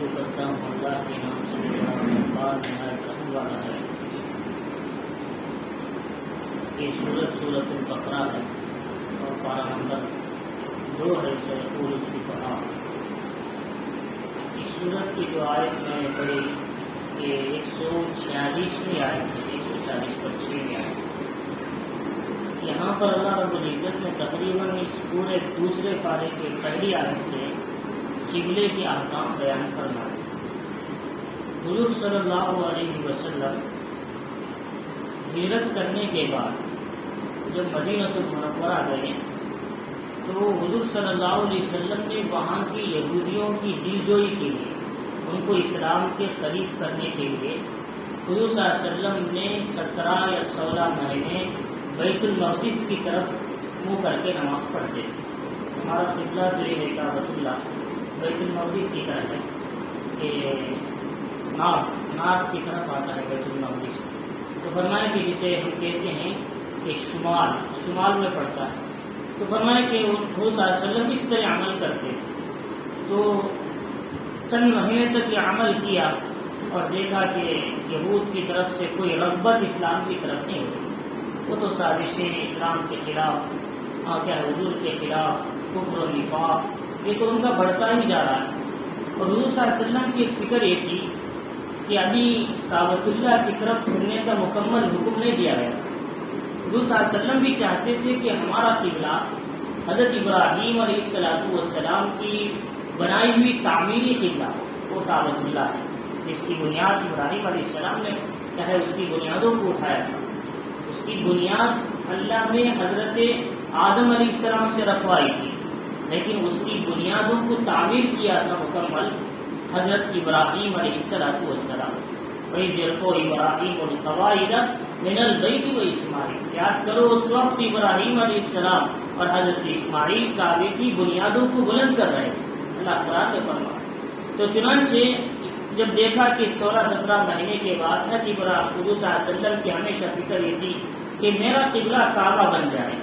شروع کرتا ہوں اللہ کے نام سے میرا مہربان نہایت رحم والا ہے۔ یہ سورۃ البقرہ ہے اور پارہ نمبر 2 ہے۔ سیقول السفہاء، اس سورت کی جو آیت میں نے پڑھی یہ 146ویں آیت ہے، 146 آیت۔ یہاں پر اللہ رب العزت نے تقریباً اس پورے دوسرے پارے کے پہلی آیت سے قبلے کے احکام بیان فرمائے۔ حضور صلی اللہ علیہ وسلم ہجرت کرنے کے بعد جب مدینہ المنورہ گئے تو حضور صلی اللہ علیہ وسلم نے وہاں کی یہودیوں کی دلجوئی کے لیے، ان کو اسلام کے قریب کرنے کے لیے حضور صلی اللہ علیہ وسلم نے 17 یا 16 مہینے بیت المقدس کی طرف منہ کر کے نماز پڑھتے تھے۔ ہمارا قبلہ جو ہے کعبۃ اللہ بیت المقدس کی طرف ہے، کہ نارتھ کی طرف آتا ہے بیت المقدس۔ تو فرمایا کہ جسے ہم کہتے ہیں کہ شمال میں پڑتا ہے، تو فرمایا کہ حضور صلی اللہ علیہ وسلم اس طرح عمل کرتے تھے۔ تو چند مہینے تک یہ عمل کیا اور دیکھا کہ یہود کی طرف سے کوئی رغبت اسلام کی طرف نہیں ہوتی، وہ تو سازشیں اسلام کے خلاف، حضور کے خلاف، کفر و نفاق، یہ تو ان کا بڑھتا ہی جا رہا ہے۔ اور حضور صلی اللہ علیہ وسلم کی ایک فکر یہ تھی کہ ابھی کعبۃ اللہ کی طرف پھرنے کا مکمل حکم نہیں دیا گیا تھا۔ حضور صلی اللہ علیہ وسلم بھی چاہتے تھے کہ ہمارا قبلہ حضرت ابراہیم علیہ السلام کی بنائی ہوئی تعمیری قبلہ وہ کعبۃ اللہ ہے، جس کی بنیاد ابراہیم علیہ السلام نے چاہے اس کی بنیادوں کو اٹھایا تھا۔ اس کی بنیاد اللہ نے حضرت آدم علیہ السلام سے رکھوائی تھی، لیکن اس کی بنیادوں کو تعمیر کیا تھا مکمل حضرت ابراہیم علیہ السلام۔ وَإِذْ يَرْفَعُ إِبْرَاهِيمُ الْقَوَاعِدَ مِنَ الْبَيْتِ وَإِسْمَاعِيلُ، یاد کرو اس وقت ابراہیم علیہ السلام اور حضرت اسماعیل کعبے کی بنیادوں کو بلند کر رہے تھے، اللہ قرآن نے فرمایا۔ تو چنانچہ جب دیکھا کہ 16-17 مہینے کے بعد حضور صلی اللہ علیہ وسلم کی ہمیشہ فکر یہ تھی کہ میرا قبلہ کعبہ بن جائے،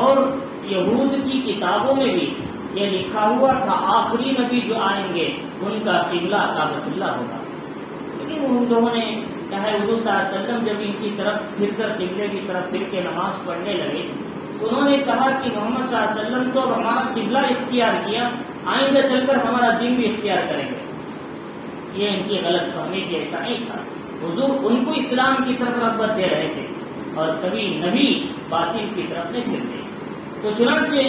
اور یہود کی کتابوں میں بھی یہ لکھا ہوا تھا آخری نبی جو آئیں گے ان کا قبلہ کعبۃ اللہ ہوگا۔ لیکن ان دونوں نے چاہے حضور صلی اللہ علیہ وسلم جب ان کی طرف پھر کر قبلے کی طرف پھر کے نماز پڑھنے لگے تو انہوں نے کہا کہ محمد صلی اللہ علیہ وسلم تو اب ہمارا قبلہ اختیار کیا، آئندہ چل کر ہمارا دین بھی اختیار کریں گے۔ یہ ان کی غلط فہمی کی، ایسا نہیں تھا۔ حضور ان کو اسلام کی طرف رغبت دے رہے تھے اور کبھی نبی باطل کی طرف نہیں پھرتے۔ تو چنانچہ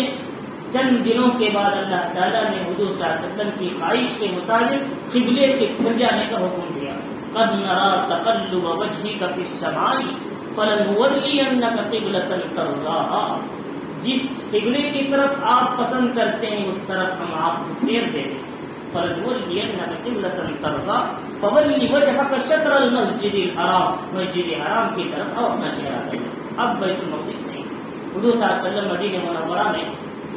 چند دنوں کے بعد اللہ تعالیٰ نے حضور صلی اللہ علیہ وسلم کی خواہش کے مطابق قبلے کے پھر جانے کا حکم دیا۔ قد نرى تقلب وجهك في السماء فلنولينك قبلة ترضاها، جس قبلے کی طرف آپ پسند کرتے ہیں اس طرف ہم آپ کو پھیر دیں گے۔ فلنولينك قبلة ترضاها فول وجهك شطر المسجد الحرام، مسجد حرام کی طرف اور اپنا چہرہ کریں۔ اب بیت المقدس نہیں، حضور صلی اللہ علیہ وسلم مدینہ منورہ میں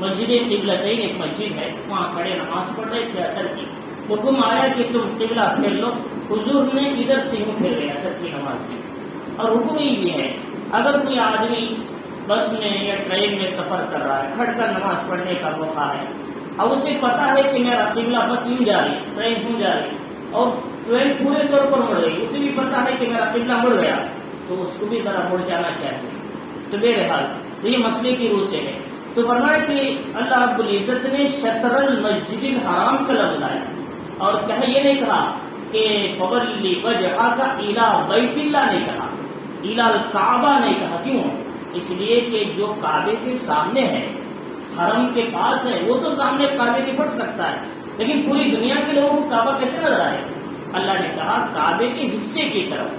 مسجد قبلتین ایک مسجد ہے، وہاں کھڑے نماز پڑھ رہے تھے اثر کی۔ حکم آیا کہ تم قبلہ پھیر لو، حضور نے ادھر سے ہی پھیر لے اثر کی نماز میں۔ اور حکم ہی بھی ہے اگر کوئی آدمی بس میں یا ٹرین میں سفر کر رہا ہے، کھڑ کر نماز پڑھنے کا موقع ہے، اب اسے پتا ہے کہ میرا قبلہ بس یوں جا رہی، ٹرین یوں جا رہی اور ٹرین پورے طور پر مڑ رہی، اسے بھی پتا ہے کہ میرا قبلہ مڑ گیا، تو اس کو بھی ذرا مڑ جانا چاہیے۔ تو بہرحال تو یہ مسئلے کی روح سے ہے۔ تو فرمایا کہ اللہ رب العزت نے شطر المسجد الحرام کا لفظ لایا اور یہ نہیں کہا کہ فولی وجہک الی بیت اللہ، نہیں کہا الی الکعبہ، نہیں کہا۔ کیوں؟ اس لیے کہ جو کعبے کے سامنے ہے، حرم کے پاس ہے، وہ تو سامنے کعبے کے پڑ سکتا ہے، لیکن پوری دنیا کے لوگوں کو کعبہ کیسے نظر آئے؟ اللہ نے کہا کعبے کے حصے کی طرف،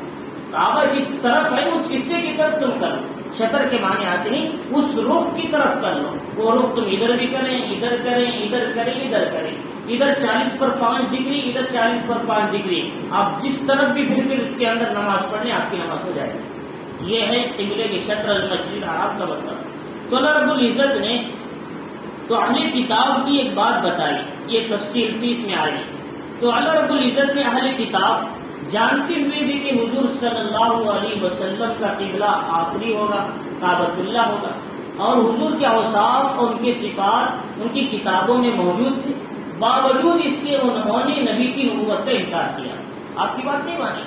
کعبہ جس طرف ہے اس حصے کی طرف تم کرو۔ شطر کے معنی آتے ہیں اس رخ کی طرف کر لو، وہ رخ تم ادھر بھی کریں، ادھر کریں، ادھر کریں، ادھر کریں، ادھر 40 پر 5 ڈگری، ادھر 40 پر 5 ڈگری، آپ جس طرف بھی پھر کر اس کے اندر نماز پڑھیں آپ کی نماز ہو جائے گی۔ یہ ہے قبلے کے شطر المسجد الحرام کا مطلب۔ تو اللہ رب العزت نے تو اہل کتاب کی ایک بات بتائی، یہ تفصیل تھی اس میں آئی۔ تو اللہ رب العزت نے اہل کتاب جانتے ہوئے بھی کہ حضور صلی اللہ علیہ وسلم کا قبلہ آخری ہوگا، کعبۃ اللہ ہوگا، اور حضور کے اوصاف اور ان کے صفات ان کی کتابوں میں موجود تھے، باوجود اس کے انہوں نے نبی کی نبوت کا انکار کیا، آپ کی بات نہیں مانی،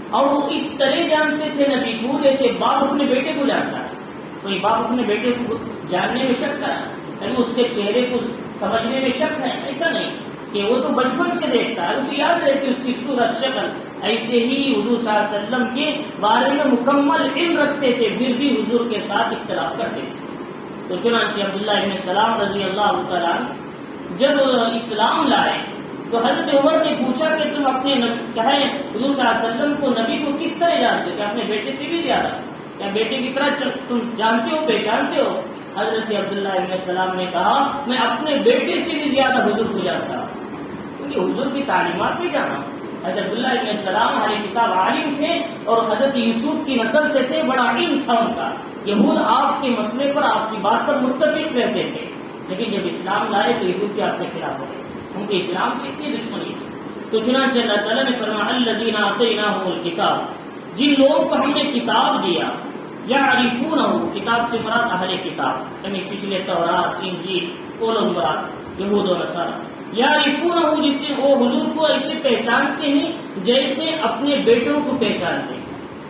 اور وہ اس طرح جانتے تھے نبی کو جیسے باپ اپنے بیٹے کو جانتا ہے۔ کوئی باپ اپنے بیٹے کو جاننے میں شک کرا، یعنی اس کے چہرے کو سمجھنے میں شک ہے، ایسا نہیں کہ وہ تو بچپن سے دیکھتا ہے، اسے یاد رہتی اس کی صورت شکل۔ ایسے ہی حضور صلی اللہ علیہ وسلم کے بارے میں مکمل علم رکھتے تھے، پھر بھی حضور کے ساتھ اختلاف کرتے تھے۔ تو چنانچہ عبداللہ ابن سلام رضی اللہ تعالیٰ جب اسلام لائے تو حضرت عمر نے پوچھا کہ تم اپنے کہیں حضور صلی اللہ علیہ وسلم کو، نبی کو کس طرح جانتے ہو؟ کہ اپنے بیٹے سے بھی زیادہ، کیا بیٹے کی طرح تم جانتے ہو، پہچانتے ہو؟ حضرت عبداللہ ابن سلام نے کہا میں اپنے بیٹے سے بھی زیادہ حضور کو جانتا ہوں، کیونکہ حضور کی تعلیمات بھی جانا۔ حضرت عبداللہ ابن سلام اہل کتاب عالم تھے اور حضرت یوسف کی نسل سے تھے، بڑا علم تھا ان کا۔ یہود آپ کے مسئلے پر، آپ کی بات پر متفق رہتے تھے، لیکن جب اسلام لائے تو یہود کے آپ کے خلاف ہو گئے، ان کے اسلام سے اتنی دشمنی تھی۔ تو چنانچہ اللہ تعالیٰ نے فرمایا الذین آتیناہم الکتاب، جن لوگوں کو ہم نے کتاب دیا، یعرفونہ، کتاب سے مراد اہل کتاب، یعنی پچھلے تورات، انجیل، وہ لوگ مراد یہود و نصارہ، یعرفونہ، جس سے وہ حضور کو ایسے پہچانتے ہیں جیسے اپنے بیٹوں کو پہچانتے ہیں،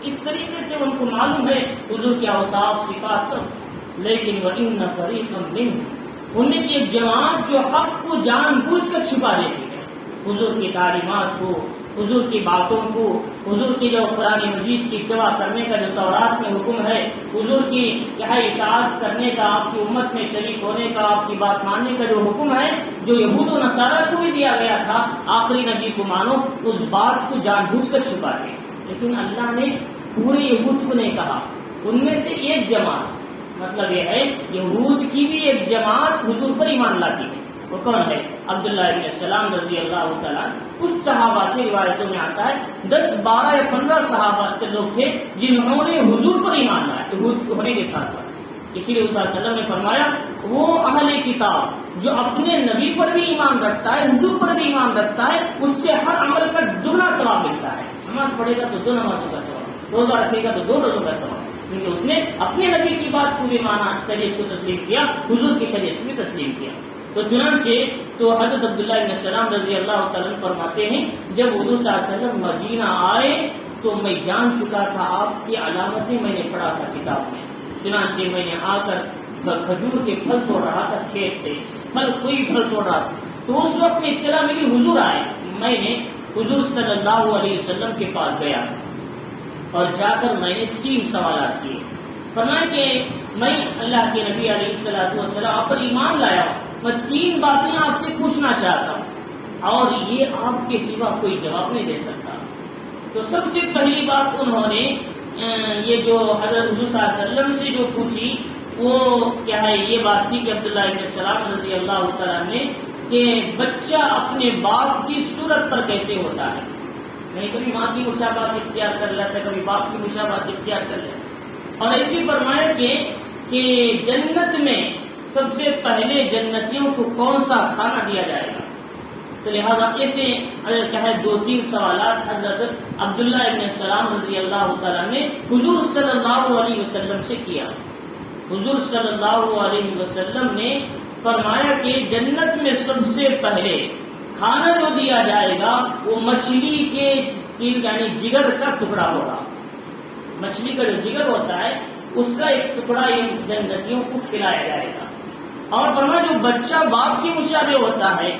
اس طریقے سے ان کو معلوم ہے حضور کے اوصاف، صفات سب۔ لیکن وَإِنَّ فَرِيقًا مِّنْهُمْ، ان میں کی ایک جماعت جو حق کو جان بوجھ کر چھپا دیتی ہے، حضور کی تعلیمات کو، حضور کی باتوں کو، حضور کی جو قرآن مجید کی اتباع کرنے کا جو تورات میں حکم ہے، حضور کی اطاعت کرنے کا، آپ کی امت میں شریک ہونے کا، آپ کی بات ماننے کا جو حکم ہے، جو یہود و نصارہ کو بھی دیا گیا تھا آخری نبی کو مانو، اس بات کو جان بوجھ کر چھپا دیا۔ لیکن اللہ نے پورے یہود کو نہیں کہا، ان میں سے ایک جماعت، مطلب یہ ہے یہود کی بھی ایک جماعت حضور پر ایمان لاتی ہے۔ وہ کون ہے؟ عبداللہ ابن سلام رضی اللہ تعالیٰ۔ کچھ صحابہ تھے، روایتوں میں آتا ہے 10، 12 یا 15 صحابہ کے لوگ تھے جنہوں نے حضور پر ایمان لایا یہود ہونے کے ساتھ ساتھ۔ اسی لیے صلی اللہ علیہ وسلم نے فرمایا وہ اہل کتاب جو اپنے نبی پر بھی ایمان رکھتا ہے، حضور پر بھی ایمان رکھتا ہے، اس کے ہر عمل کا دگنا ثواب ملتا ہے۔ نماز پڑھے گا تو 2 نمازوں کا ثواب، روزہ رکھے گا تو 2 روزوں کا ثواب، کیونکہ اس نے اپنے نبی کی بات کو بھی مانا، شریعت کو تسلیم کیا، حضور کی شریعت کو بھی تسلیم کیا۔ تو چنانچہ تو حضرت عبداللہ بن سلام رضی اللہ تعالیٰ فرماتے ہیں جب حضور صلی اللہ علیہ وسلم مدینہ آئے تو میں جان چکا تھا، آپ کی علامتیں میں نے پڑھا تھا کتاب میں۔ چنانچہ میں نے آ کر کھجور کے پھل توڑ رہا تھا، کھیت سے کوئی پھل توڑ رہا تھا، تو اس وقت میں اطلاع ملی حضور آئے۔ میں نے حضور صلی اللہ علیہ وسلم کے پاس گیا اور جا کر میں نے 3 سوالات کیے۔ فرمایا کہ میں اللہ کے نبی علیہ الصلوۃ والسلام آپ پر ایمان لایا، میں 3 باتیں آپ سے پوچھنا چاہتا ہوں اور یہ آپ کے سوا کوئی جواب نہیں دے سکتا۔ تو سب سے پہلی بات انہوں نے یہ جو حضرت حضور صلی اللہ علیہ وسلم سے جو پوچھی وہ کیا ہے، یہ بات تھی کہ عبداللہ ابن سلام رضی اللہ تعالیٰ نے کہ بچہ اپنے باپ کی صورت پر کیسے ہوتا ہے، نہیں کبھی ماں کی مشابہت اختیار کر لیتا ہے، کبھی باپ کی مشابہت اختیار کر لیتا ہے۔ اور ایسی فرمایا کہ جنت میں سب سے پہلے جنتیوں کو کون سا کھانا دیا جائے گا۔ تو لہذا ایسے کیا ہے 2-3 سوالات حضرت عبداللہ ابن سلام رضی اللہ تعالیٰ نے حضور صلی اللہ علیہ وسلم سے کیا۔ حضور صلی اللہ علیہ وسلم نے فرمایا کہ جنت میں سب سے پہلے کھانا جو دیا جائے گا وہ مچھلی کے یعنی جگر کا ٹکڑا ہوگا۔ مچھلی کا جو جگر ہوتا ہے اس کا ایک ٹکڑا جنتیوں کو کھلایا جائے گا۔ اور فرمایا جو بچہ باپ کی مشابہ ہوتا ہے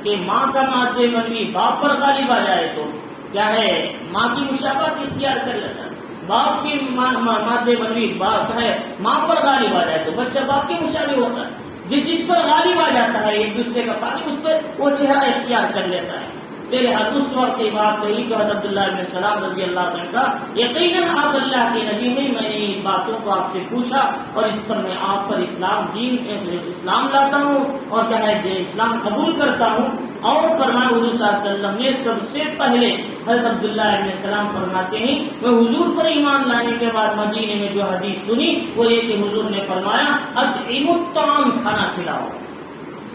کہ ماں کا مادے منوی باپ پر غالب آ جائے تو کیا ہے ماں کی مشابہت اختیار کر لیتا ہے، باپ کی مادے منوی باپ ہے ماں پر غالب آ جائے تو بچہ باپ کی مشابہ ہوتا ہے، جس پر غالب آ جاتا ہے ایک دوسرے کا پانی اس پر وہ چہرہ اختیار کر لیتا ہے۔ میرے ہاتھ اس وقت یہ بات کہی تو حضرت عبداللہ بن سلام رضی اللہ عنہ کا یقیناً آپ اللہ کے نبی ہیں، میں نے ان باتوں کو آپ سے پوچھا اور اس پر میں آپ پر اسلام لاتا ہوں اور کیا ہے اسلام قبول کرتا ہوں۔ اور فرمایا حضور صلی اللہ علیہ وسلم نے سب سے پہلے حضرت عبداللہ بن سلام فرماتے ہیں میں حضور پر ایمان لانے کے بعد مدینے میں جو حدیث سنی وہ یہ کہ حضور نے فرمایا اطعموا الطعام، کھانا کھلاؤ،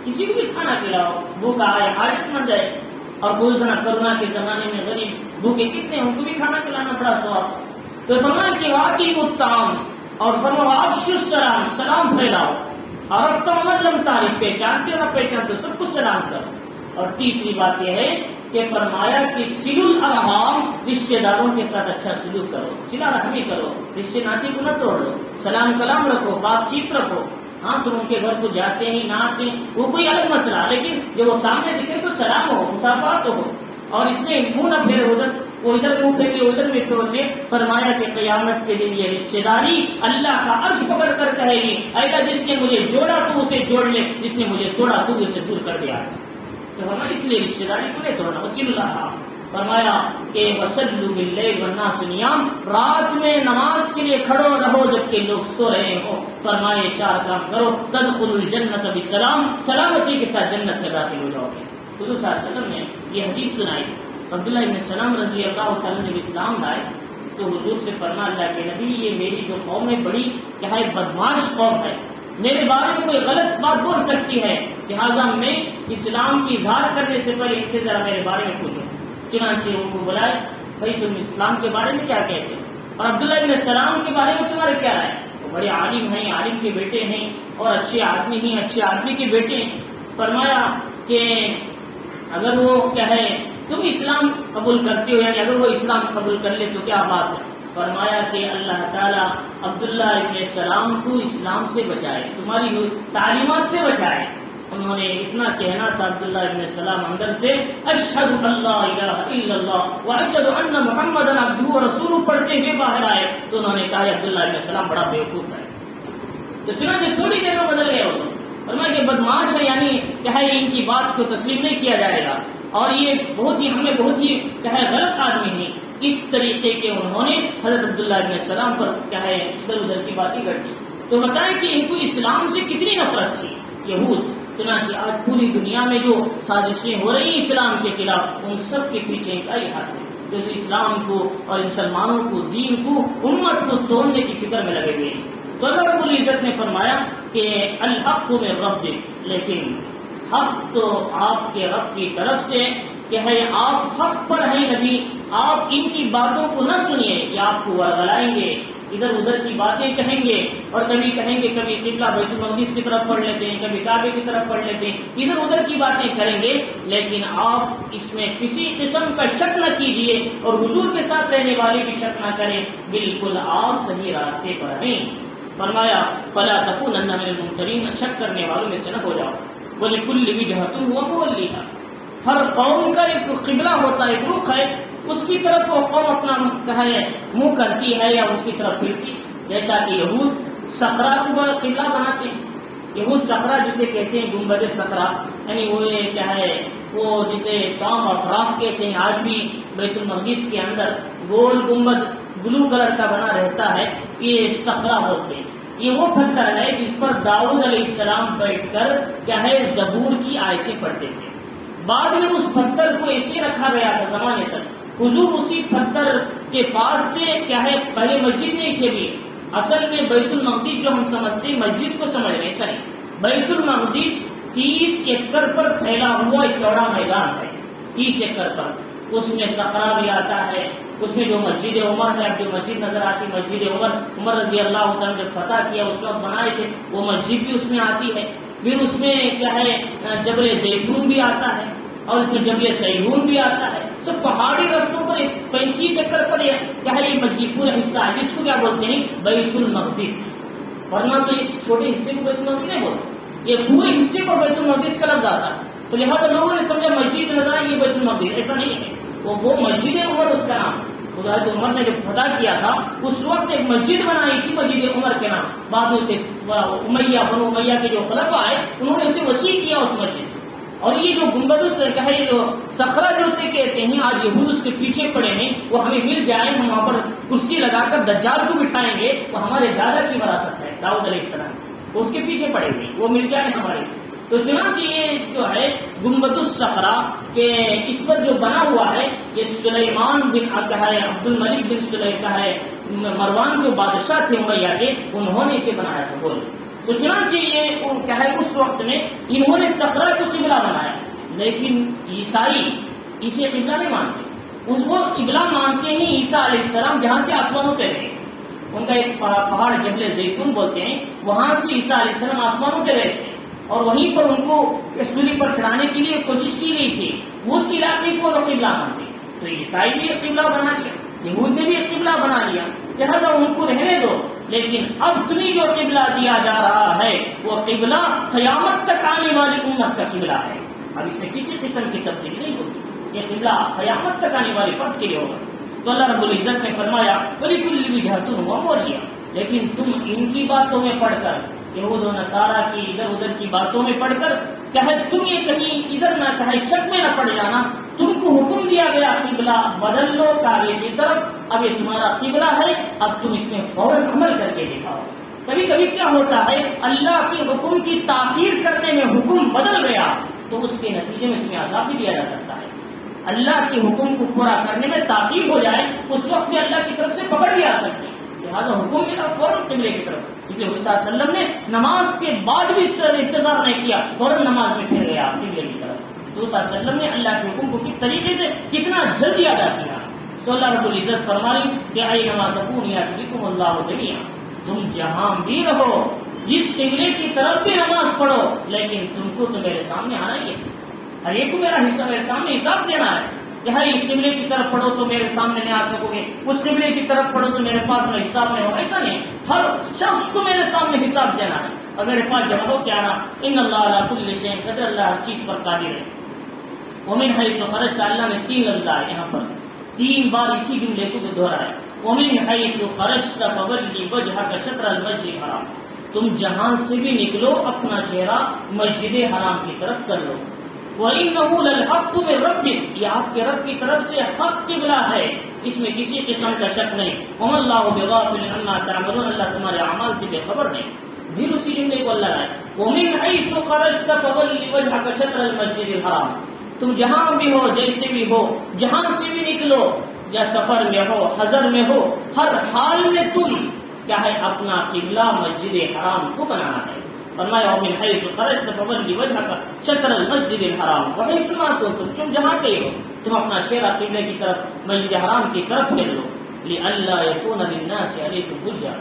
کسی کو بھی کھانا کھلاؤ، بھوکا ہے حاجت مند ہے، اور کرونا کے زمانے میں غریب بھوکے کتنے ان کو بھی کھانا کھلانا پڑا ثواب۔ تو فرمایا کہ اطعموا الطعام اور فرمایا افشوا السلام، سلام پھیلاؤ، عرفتم من لم تعرف، پہچانتے ہو نہ پہچانتے سب کو سلام کرو۔ اور تیسری بات یہ ہے کہ فرمایا کہ سل الارحام، رشتے داروں کے ساتھ اچھا سلوک کرو، صلہ رحمی کرو، رشتے ناطے کو نہ توڑ لو، سلام کلام رکھو، بات چیت رکھو. ہاں تم ان کے گھر کو جاتے ہیں نہ آتے ہیں وہ کوئی الگ مسئلہ، لیکن جب وہ سامنے دکھے تو سلام ہو، مسافات ہو. اور اس میں منہ نہ پھیرے وہ ادھر منہ پھیر لے ادھر میں پھیر لے. فرمایا کہ قیامت کے دن یہ رشتے داری اللہ کا عرش پکڑ کر کہے گی اے اللہ جس نے مجھے جوڑا تو اسے جوڑ لے، جس نے مجھے توڑا تو اسے دور کر دیا. تو فرمایا اس لیے رشتے داری کو نہیں توڑنا. وسیل اللہ فرمایا کہ وصلوا باللیل والناس نیام، رات میں نماز کے لیے کھڑو رہو جبکہ لوگ سو رہے ہوں. فرمائے 4 کام کرو تدخلوا الجنت بسلام، سلامتی کے ساتھ جنت میں داخل ہو جاؤ گے. حضور صلی اللہ علیہ وسلم نے یہ حدیث سنائی. عبداللہ ابن سلام رضی اللہ تعالیٰ جب اسلام لائے تو حضور سے فرمایا اللہ کے نبی یہ میری جو قوم ہے بڑی کیا ہے بدماش قوم ہے، میرے بارے میں کوئی غلط بات بول سکتی ہے، لہٰذا میں اسلام کی اظہار کرنے سے پہلے ان سے ذرا میرے بارے میں پوچھو. چنانچہ ان کو بلائے بھائی تم اسلام کے بارے میں کیا کہتے ہیں اور عبداللہ ابن سلام کے بارے میں تمہارے کیا ہے؟ وہ بڑے عالم ہیں، عالم کے بیٹے ہیں اور اچھے آدمی ہیں، اچھے آدمی کے بیٹے ہیں. فرمایا کہ اگر وہ کیا ہے تم اسلام قبول کرتے ہو، یعنی اگر وہ اسلام قبول کر لے تو کیا بات ہے؟ فرمایا کہ اللہ تعالیٰ عبداللہ ابن سلام کو اسلام سے بچائے، تمہاری تعلیمات سے بچائے. انہوں نے اتنا کہنا تھا عبداللہ ابن سلام اندر سے اشہد اللہ الہ الا اللہ واشہد ان محمد عبدہ ورسولہ پڑھتے ہوئے باہر آئے تو انہوں نے کہا عبداللہ ابن سلام بڑا بیوقوف ہے. تو چنانچہ تھوڑی دیر میں بدل گئے ہو. فرمایا کہ بدماش ہے، یعنی کیا ہے ان کی بات کو تسلیم نہیں کیا جائے گا اور یہ بہت ہی کیا ہے غلط آدمی ہیں. اس طریقے کے انہوں نے حضرت عبداللہ ابن سلام پر کیا ہے ادھر ادھر کی باتیں کر دی. تو بتائیں کہ ان کو اسلام سے کتنی نفرت تھی یہود. چنانچہ آج پوری دنیا میں جو سازشیں ہو رہی ہیں اسلام کے خلاف ان سب کے پیچھے ان کا ہی ہاتھ ہے، جو اسلام کو اور مسلمانوں کو، دین کو، امت کو توڑنے کی فکر میں لگے ہوئے ہیں. تو اللہ رب العزت نے فرمایا کہ الحق من ربک، لیکن حق تو آپ کے رب کی طرف سے کہ ہے، آپ حق پر ہیں نبی، آپ ان کی باتوں کو نہ سنیے، یہ آپ کو ورغلائیں گے، ادھر ادھر کی باتیں کہیں گے اور کبھی کہیں گے کبھی قبلہ بیت المقدس کی طرف پڑھ لیتے ہیں، کبھی کعبے کی طرف پڑھ لیتے ہیں، ادھر ادھر کی باتیں کریں گے. لیکن آپ اس میں کسی قسم کا شک نہ کیجیے اور حضور کے ساتھ رہنے والے بھی شک نہ کریں، بالکل آپ صحیح راستے پر ہیں. فرمایا فلا تکونن من الممترین، شک کرنے والوں میں سے نہ ہو جاؤ. وَلِكُلِّ وِجْهَةٌ هُوَ مُوَلِّيهَا، ہر قوم کا ایک قبلہ ہوتا ہے، ایک رخ ہے، اس کی طرف وہ قوم اپنا منہ کرتی ہے یا اس کی طرف پھرتی. جیسا کہ یہود صخرہ کو قبلہ بناتے ہیں. یہود صخرہ جسے کہتے ہیں گنبد صخرہ، یعنی وہ کیا ہے وہ جسے ٹام افراق کہتے ہیں، آج بھی بیت المقدس کے اندر گول گنبد بلو کلر کا بنا رہتا ہے، یہ صخرہ ہوتے ہیں. یہ وہ پتھر ہے جس پر داؤد علیہ السلام بیٹھ کر کیا ہے زبور کی آیتیں پڑھتے تھے. بعد میں اس پتھر کو ایسے رکھا گیا تھا زمانے تک، حضور اسی پتھر کے پاس سے کیا ہے، پہلے مسجد نہیں تھے بھی، اصل میں بیت المقدس جو ہم سمجھتے ہیں مسجد کو سمجھ رہے ہیں، صحیح بیت المقدس 30 ایکڑ پر پھیلا ہوا ایک چوڑا میدان ہے. 30 ایکڑ پر اس میں صخرہ بھی آتا ہے، اس میں جو مسجد عمر ہے، اب جو مسجد نظر آتی مسجد عمر رضی اللہ تعالیٰ نے جب فتح کیا اس وقت بنائے تھے، وہ مسجد بھی اس میں آتی ہے. پھر اس میں کیا ہے جبل زیتون بھی آتا ہے اور اس میں جبل سیہون بھی آتا ہے. سب پہاڑی رستوں پر 35 ایکڑ پر کیا ہے یہ مسجد پورا حصہ ہے جس کو کیا بولتے ہیں بیت المقدس. ورنہ تو یہ چھوٹے حصے کو بیت المقدس نہیں بولتے، یہ پورے حصے پر بیت المقدس کا لفظ آتا ہے. تو لہٰذا لوگوں نے سمجھا مسجد نظر آئی یہ بیت المقدس، ایسا نہیں ہے. وہ مسجد عمر اس کا نام، حضرت عمر نے جب فتح کیا تھا اس وقت ایک مسجد بنائی تھی مسجد عمر کے نام. بعد میں اسے امیہ بنو امیہ کے جو خلفاء آئے انہوں نے اسے وسیع کیا اس مسجد. اور یہ جو گنبد سے کہے جو صخرہ جو سے کہتے ہیں آج یہود اس کے پیچھے پڑے ہیں، وہ ہمیں مل جائیں، ہم وہاں پر کرسی لگا کر دجال کو بٹھائیں گے، وہ ہمارے دادا کی وراثت ہے داؤد علیہ السلام، وہ اس کے پیچھے پڑے ہوئے وہ مل جائیں ہمارے. تو چنانچہ یہ جو ہے گنبد الصخرہ کہ اس پر جو بنا ہوا ہے یہ سلیمان بن عبد الملک بن سلیمان ہے، مروان جو بادشاہ تھے امیہ کے، انہوں نے اسے بنایا تھا. بولے تو چنانچہ یہ کیا ہے اس وقت میں انہوں نے صخرہ کو قبلہ بنایا. لیکن عیسائی اسے قبلہ نہیں مانتے، وہ قبلہ مانتے ہیں عیسیٰ علیہ السلام جہاں سے آسمانوں پہ گئے. ان کا ایک پہاڑ جبل زیتون بولتے ہیں، وہاں سے عیسیٰ علیہ السلام آسمانوں پہ گئے تھے اور وہیں پر ان کو سولی پر چڑھا بنانے کے لیے کوشش کی گئی تھی اس علاقے کو وہ قبلہ مانتے، تو عیسائی بھی ایک قبلہ بنا لیا، یہود نے بھی ایک قبلہ بنا لیا، لہذا ان کو رہنے دو، لیکن اب تمہیں جو قبلہ دیا جا رہا ہے وہ قبلہ قیامت تک آنے والی امت کا قبلہ ہے، اب اس میں کسی قسم کی تبدیلی نہیں ہوگی، یہ قبلہ قیامت تک آنے والی فرد کے لیے ہوگا۔ تو اللہ رب العزت نے فرمایا وَلِكُلِّ وِجْهَةٌ وَمَوْلِيَةٌ، لیکن تم ان کی باتوں میں پڑھ کر، یہود و نصارہ کی ادھر ادھر کی باتوں میں پڑھ کر کہے تم یہ کہیں ادھر نہ کہے شک میں نہ پڑ جانا، تم کو حکم دیا گیا قبلہ بدل لو کعبے کی طرف، اب یہ تمہارا قبلہ ہے، اب تم اس میں فوراً عمل کر کے دکھاؤ۔ کبھی کبھی کیا ہوتا ہے اللہ کے حکم کی تاخیر کرنے میں حکم بدل گیا تو اس کے نتیجے میں تمہیں عذاب بھی دیا جا سکتا ہے، اللہ کے حکم کو پورا کرنے میں تاخیر ہو جائے اس وقت بھی اللہ کی طرف سے پکڑ بھی آ سکتی ہے، لہٰذا حکم کی طرف فوراً قبلے کی طرف، اس لیے حضور صلی اللہ علیہ وسلم نے نماز کے بعد بھی انتظار نہیں کیا، فوراً نماز میں پھر گیا قبلے کی طرف۔ حضور صلی اللہ علیہ وسلم نے اللہ کے حکم کو کس طریقے سے کتنا جلدی ادا کیا، تو اللہ رب العزت فرمائی کہ اینما تکونوا یأتی بکم اللہ جمیعا، تم جہاں بھی رہو جس قبلے کی طرف بھی نماز پڑھو لیکن تم کو تو میرے سامنے آنا ہی ہے، ہر ایک کو میرا حصہ میرے سامنے حساب دینا ہے کہ ہر اس قبلے کی طرف پڑھو تو میرے سامنے نہیں آ سکو گے، اس قبلے کی طرف پڑھو تو میرے پاس میں حساب نہیں ہو، ایسا نہیں، ہر شخص کو میرے سامنے حساب دینا ہے، اور میرے پاس جمع ہو کیا نا ان اللہ علی کل شیء قدیر، اللہ ہر چیز پر قادر ہے۔ ومن حیث خرجت، اللہ نے 3 لفظ لائے یہاں پر، 3 بار اسی جملے کو دہرایا، ومن حیث خرجت فولی وجہک شطر المسجد الحرام، تم جہاں سے بھی نکلو اپنا چہرہ مسجد حرام کی طرف کر لو، وَإِنَّهُ لَلْحَقُّ مِن رَبِّكَ، یہ آپ کے رب کی طرف سے حق قبلہ ہے، اس میں کسی قسم کا شک نہیں، وَمَا اللَّهُ بِغَافِلٍ عَمَّا تَعْمَلُونَ، اللہ تمہارے اعمال سے بے خبر نہیں۔ پھر اسی جملے کو اللہ لائے وَمِنْ حَيْثُ خَرَجْتَ فَوَلِّ وَجْهَكَ شَطْرَ الْمَسْجِدِ الْحَرَامِ، تم جہاں بھی ہو جیسے بھی ہو جہاں سے بھی نکلو، یا سفر میں ہو حضر میں ہو، ہر حال میں تم کیا ہے اپنا قبلہ مسجد حرام کو بنانا ہے۔ فرمایا ومن حیث خرجت فولی وجہک شطر المسجد الحرام وحیث ما کنتم، تم جہاں کہیں ہو تم اپنا چہرہ قبلے کی طرف مسجد حرام کی طرف پھیر لو، لئلا یکون للناس علیکم حجہ،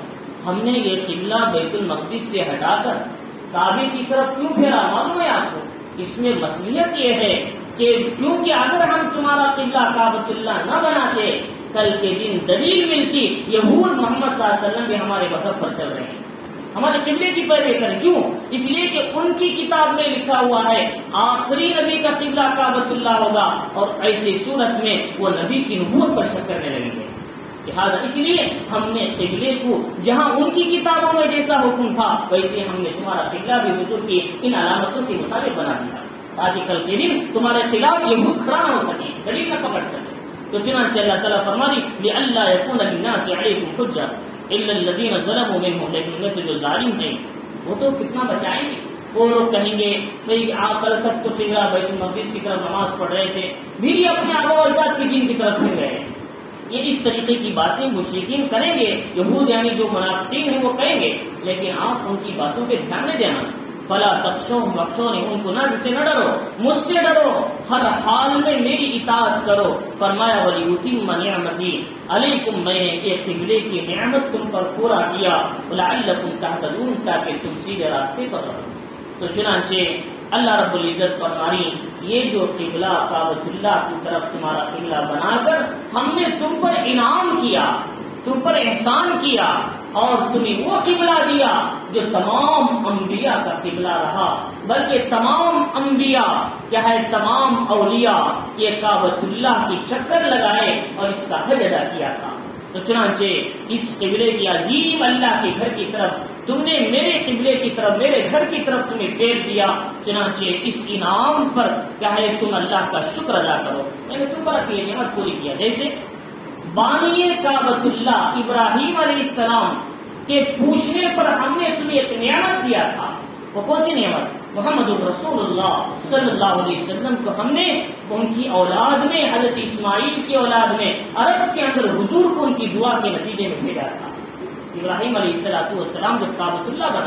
ہم نے یہ قبلہ بیت المقدس سے ہٹا کر کعبے کی طرف کیوں پھیرا، معلوم ہے آپ کو، اس میں مصلحت یہ ہے کہ کیونکہ اگر ہم تمہارا قبلہ کعبۃ اللہ نہ بناتے کل کے دن دلیل ملتی یہود محمد صلی اللہ علیہ وسلم بھی ہمارے مذہب پر چل رہے ہیں، ہمارے قبلے کی پیروی کریں، کیوں؟ اس لیے کہ ان کی کتاب میں لکھا ہوا ہے آخری نبی کا قبلہ کعبۃ اللہ ہوگا، اور ایسی صورت میں وہ نبی کی نبوت پر شک کرنے لگیں گے، لہٰذا اس لیے ہم نے قبلے کو جہاں ان کی کتابوں میں جیسا حکم تھا ویسے ہم نے تمہارا قبلہ بھی حضور کی ان علامتوں کے مطابق بنا دیا تاکہ کل کے دن تمہارے خلاف یہود کھڑا نہ ہو سکے، دلیل نہ پکڑ سکے۔ تو چنانچہ اللہ تعالیٰ فرمانی لئلا یکون للناس علیکم حجہ الا الذین ظلموا منہم، لیکن ان میں سے جو ظالم ہیں وہ تو فتنہ بچائیں گے، وہ لوگ کہیں گے بھئی کل تک تو قبلہ بیت المقدس کی طرف نماز پڑھ رہے تھے، پھر یہ اپنے آباء و اجداد کے دین کی طرف پھر گئے ہیں، یہ اس طریقے کی باتیں مشرکین کریں گے، یہود یعنی جو منافقین ہیں وہ کہیں گے، لیکن آپ ان کی باتوں پہ دھیان نہیں دینا، فلا تخشوہم واخشونی، ان کو سے نہ ڈرو، مجھ سے ڈرو، ہر حال میں میری اطاعت کرو۔ فرمایا وَلِيُتِمَّ نِعْمَتِي علیکم، میں نے ایک قبلے کی نعمت تم پر پورا کیا، وَلَعَلَّكُمْ تَهْتَدُونَ، تاکہ تم سیدھے راستے پر رہو۔ تو چنانچہ اللہ رب العزت فرمانی یہ جو قبلہ کعبۃ اللہ کی طرف تمہارا قبلہ بنا کر ہم نے تم پر انعام کیا، تم پر احسان کیا، اور تمہیں وہ قبلہ دیا جو تمام انبیاء کا قبلہ رہا، بلکہ تمام انبیاء کیا ہے تمام اولیاء یہ کعبۃ اللہ کی چکر لگائے اور اس کا حج ادا کیا تھا۔ تو چنانچہ اس قبلے کی عظیم اللہ کے گھر کی طرف تم نے میرے قبلے کی طرف میرے گھر کی طرف تمہیں پھیر دیا، چنانچہ اس انعام پر کیا ہے تم اللہ کا شکر ادا کرو، میں نے تم پر اپنی نعمت پوری کیا۔ جیسے بانی کعبۃ اللہ ابراہیم علیہ السلام کے پوچھنے پر ہم نے تمہیں ایک نعمت دیا تھا، وہ کون سی نعمت؟ محمد الرسول اللہ صلی اللہ علیہ وسلم کو ہم نے ان کی اولاد میں حضرت اسماعیل کی اولاد میں عرب کے اندر حضور کو ان کی دعا کے نتیجے میں بھیجا تھا۔ ابراہیم علیہ السلام جب کعبۃ اللہ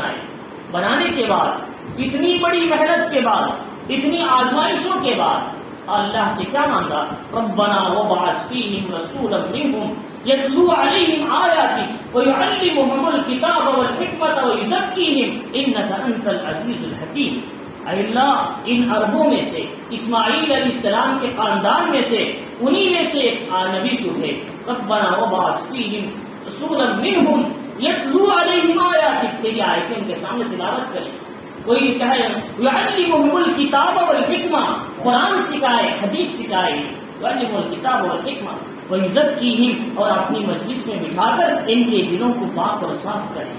بنانے کے بعد اتنی بڑی محنت کے بعد اتنی آزمائشوں کے بعد اللہ سے کیا مانگا؟ ربنا وابعث فیہم رسولا منہم یتلو علیہم آیاتک ویعلمہم الکتاب والحکمت ویزکیہم انک انت العزیز الحکیم۔ اے اللہ ان عربوں میں سے اسماعیل علیہ السلام کے خاندان میں سے انہی میں سے ایک نبی کو بھیج، ربنا وبعث فیہم رسولا منہم یتلو علیہم آیاتک، تیری آیتیں ان کے سامنے تلاوت کریں، کوئی کہے یعلمہم الکتاب والحکمہ، قرآن سکھائے، حدیث سکھائے، یعلمہم الکتاب والحکمہ ویزکیہم، اور اپنی مجلس میں بٹھا کر ان کے دلوں کو پاک اور صاف کریں۔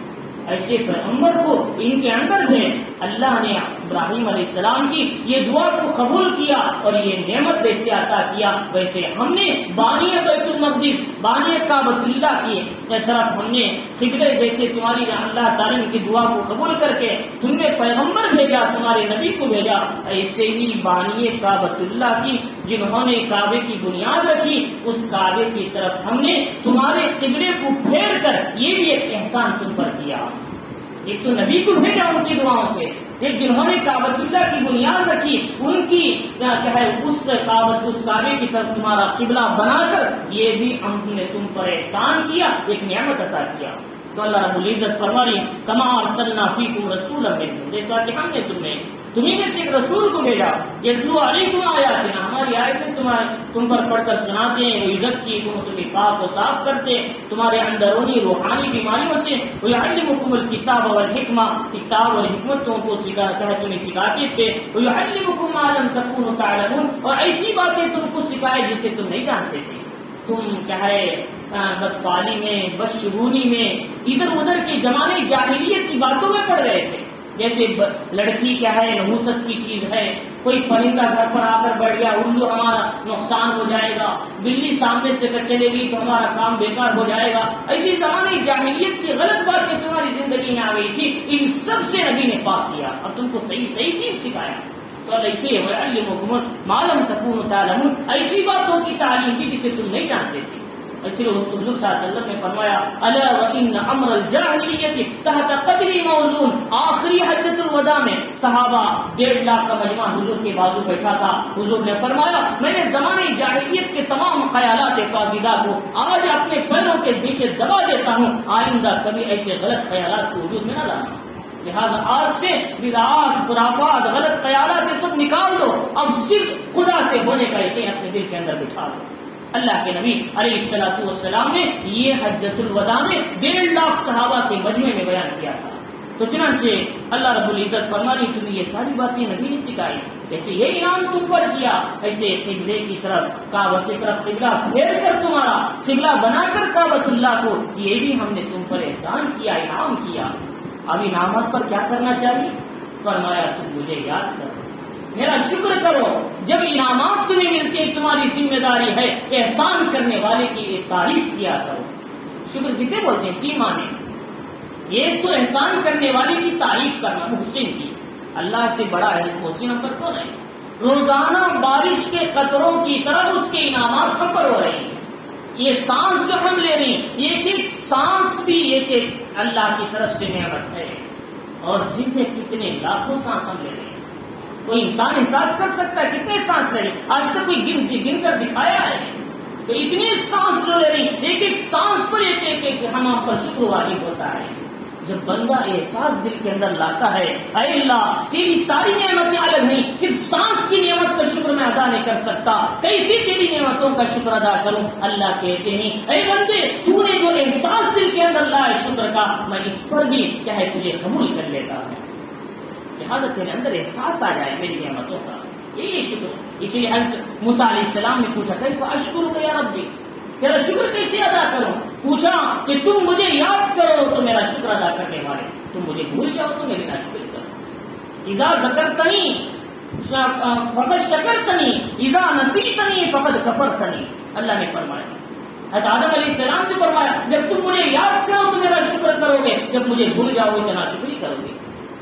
ایسے پیغمبر کو ان کے اندر بھی اللہ نے ابراہیم علیہ السلام کی یہ دعا کو قبول کیا اور یہ نعمت ویسے عطا کیا، ویسے ہم نے بانی بیت المقدس، بانی کعبۃ اللہ کی طرف ہم نے قبلے جیسے تمہاری اللہ تعالیٰ نے کی دعا کو قبول کر کے تم نے پیغمبر بھیجا، تمہارے نبی کو بھیجا، ایسے ہی بانی کعبۃ اللہ کی جنہوں نے کعبے کی بنیاد رکھی، اس کعبے کی طرف ہم نے تمہارے قبلے کو پھیر کر یہ بھی ایک احسان تم پر کیا۔ ایک تو نبی کو بھیجا ان کی دعاؤں سے، ایک جنہوں نے کعبۃ اللہ کی بنیاد رکھی ان کی اس کعبے کی طرف تمہارا قبلہ بنا کر یہ بھی ہم نے تم پر احسان کیا، ایک نعمت عطا کیا۔ تو اللہ رب العزت فرما رہی کما ارسلنا فیکم رسولا منکم، جیسا کہ ہم نے تمہیں میں سے ایک رسول کو بھیجا، یتلو علیکم آیاتنا، ہماری آیتیں تم پر پڑھ کر سناتے ہیں، ویزکیکم، تمہیں پاک و صاف کرتے ہیں تمہارے اندرونی روحانی بیماریوں سے، ویعلمکم الکتاب والحکمہ، کتاب اور حکمتوں کو تمہیں سکھاتے تھے، ویعلمکم ما لم تکونوا تعلمون، اور ایسی باتیں تم کو سکھائے جسے تم نہیں جانتے تھے۔ تم کیا ہے بدفعالی میں، بدشگونی میں، ادھر ادھر کے زمانے جاہلیت کی باتوں میں پڑ گئے تھے، جیسے لڑکی کیا ہے نحوست کی چیز ہے، کوئی پرندہ گھر پر آ کر بیٹھ گیا، الو ہمارا نقصان ہو جائے گا، بلی سامنے سے کر چلے گی تو ہمارا کام بیکار ہو جائے گا، ایسی زمانے جاہلیت کی غلط باتیں تمہاری زندگی میں آ گئی تھی، ان سب سے نبی نے پاک کیا، اب تم کو صحیح دین سکھایا۔ تو ایسے وَيَعْلِمُكُمْ مَا لَمْ تَكُونُوا تَعْلَمُونَ، ایسی باتوں کی تعلیم دی جسے تم نہیں جانتے تھے۔ اس لیے حضور صلی اللہ علیہ وسلم نے فرمایا الا وان امر الجاہلیت تحت قدری موزون، آخری حجۃ الوداع میں صحابہ 1.5 لاکھ کا مجمع حضور کے بازو بیٹھا تھا، حضور نے فرمایا میں نے زمانے جاہلیت کے تمام خیالات فاسدہ کو آج اپنے پیروں کے نیچے دبا دیتا ہوں، آئندہ کبھی ایسے غلط خیالات کو وجود میں نہ لانا۔ لہذا آج سے بدعات، خرافات، غلط خیالات یہ سب نکال دو، اب صرف خدا سے ہونے کا یقین اپنے دل کے اندر بٹھا دو۔ اللہ کے نبی علیہ الصلوۃ والسلام نے یہ حجۃ الوداع میں 1.5 لاکھ صحابہ کے مجمع میں بیان کیا تھا۔ تو چنانچہ اللہ رب العزت فرما رہی تمہیں یہ ساری باتیں نبی نے سکھائی، جیسے یہ انعام تم پر کیا، ایسے قبلے کی طرف، کعبہ کی طرف قبلہ پھیر کر تمہارا قبلہ بنا کر کعبۃ اللہ کو، یہ بھی ہم نے تم پر احسان کیا، انعام کیا۔ اب انعامات پر کیا کرنا چاہیے؟ فرمایا تم مجھے یاد کرو، میرا شکر کرو، جب انعامات تمہیں ملتے ہیں تمہاری ذمہ داری ہے احسان کرنے والے کی تعریف کیا کرو۔ شکر کسے بولتے ہیں؟ 3 معنی، ایک تو احسان کرنے والے کی تعریف کرنا، محسن کی، اللہ سے بڑا ہے محسن ہم پر کون ہے؟ روزانہ بارش کے قطروں کی طرف اس کے انعامات ہم پر ہو رہے ہیں، یہ سانس جو ہم لے رہے ہیں، ایک ایک سانس بھی ایک اللہ کی طرف سے نعمت ہے، اور جن میں کتنے لاکھوں سانس ہم لے رہے ہیں، کوئی انسان احساس کر سکتا ہے کتنے سانس لے رہے ہیں؟ آج تک کوئی گن کر دکھایا ہے؟ تو اتنے سانس جو لے رہے ہیں، ایک ایک سانس پر ایک ہم پر شکر واجب ہوتا ہے۔ جب بندہ احساس دل کے اندر لاتا ہے اے اللہ تیری ساری نعمتیں الگ ہیں، صرف سانس کی نعمت کا شکر میں ادا نہیں کر سکتا، کیسے تیری نعمتوں کا شکر ادا کروں؟ اللہ کہتے ہیں اے بندے تو نے جو احساس دل کے اندر لایا شکر کا، میں اس پر بھی کیا ہے تجھے قبول کر لیتا ہوں، لہٰذا تیرے اندر احساس آ جائے میری نعمتوں کا، یہ شکر۔ اسی لیے موسیٰ علیہ السلام نے پوچھا کیف اشکرک یا ربی، تیرا شکر کیسے ادا کروں؟ پوچھا کہ تم مجھے یاد کرو تو میرا شکر ادا کرنے والے، تم مجھے بھول جاؤ تو میری ناشکری کرو۔ اذا ذکرتنی فقد شکرتنی، اذا نسیتنی فقد کفرتنی، اللہ نے فرمایا۔ حضرت آدم علیہ السلام نے فرمایا جب تم مجھے یاد کرو تو میرا شکر کرو گے، جب مجھے بھول جاؤ گے تو ناشکری کرو گے۔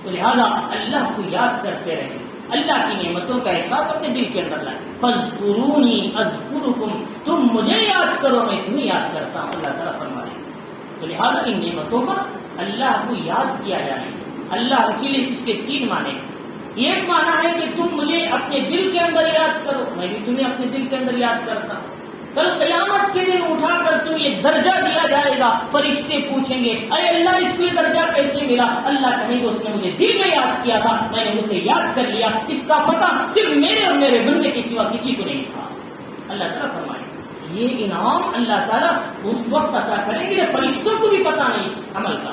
تو لہذا اللہ کو یاد کرتے رہے، اللہ کی نعمتوں کا احساس اپنے دل کے اندر لائے۔ فاذکرونی اذکرکم، تم مجھے یاد کرو میں تمہیں یاد کرتا ہوں، اللہ تعالیٰ فرما رہے ہیں۔ تو لہذا ان نعمتوں پر اللہ کو یاد کیا جائے، اللہ اسی لیے اس کے 3 معنی، ایک معنی ہے کہ تم مجھے اپنے دل کے اندر یاد کرو، میں بھی تمہیں اپنے دل کے اندر یاد کرتا ہوں، کل قیامت کے دن اٹھا کر تمہیں یہ درجہ دیا جائے گا، فرشتے پوچھیں گے اے اللہ اس کو یہ درجہ کیسے ملا؟ اللہ کہے گا اس نے مجھے دل میں یاد کیا تھا، میں نے اسے یاد کر لیا، اس کا پتہ صرف میرے اور میرے بندے کے سوا کسی کو نہیں تھا۔ اللہ تعالیٰ فرمائے یہ انعام اللہ تعالیٰ اس وقت عطا کریں گے فرشتوں کو بھی پتا نہیں اس عمل کا۔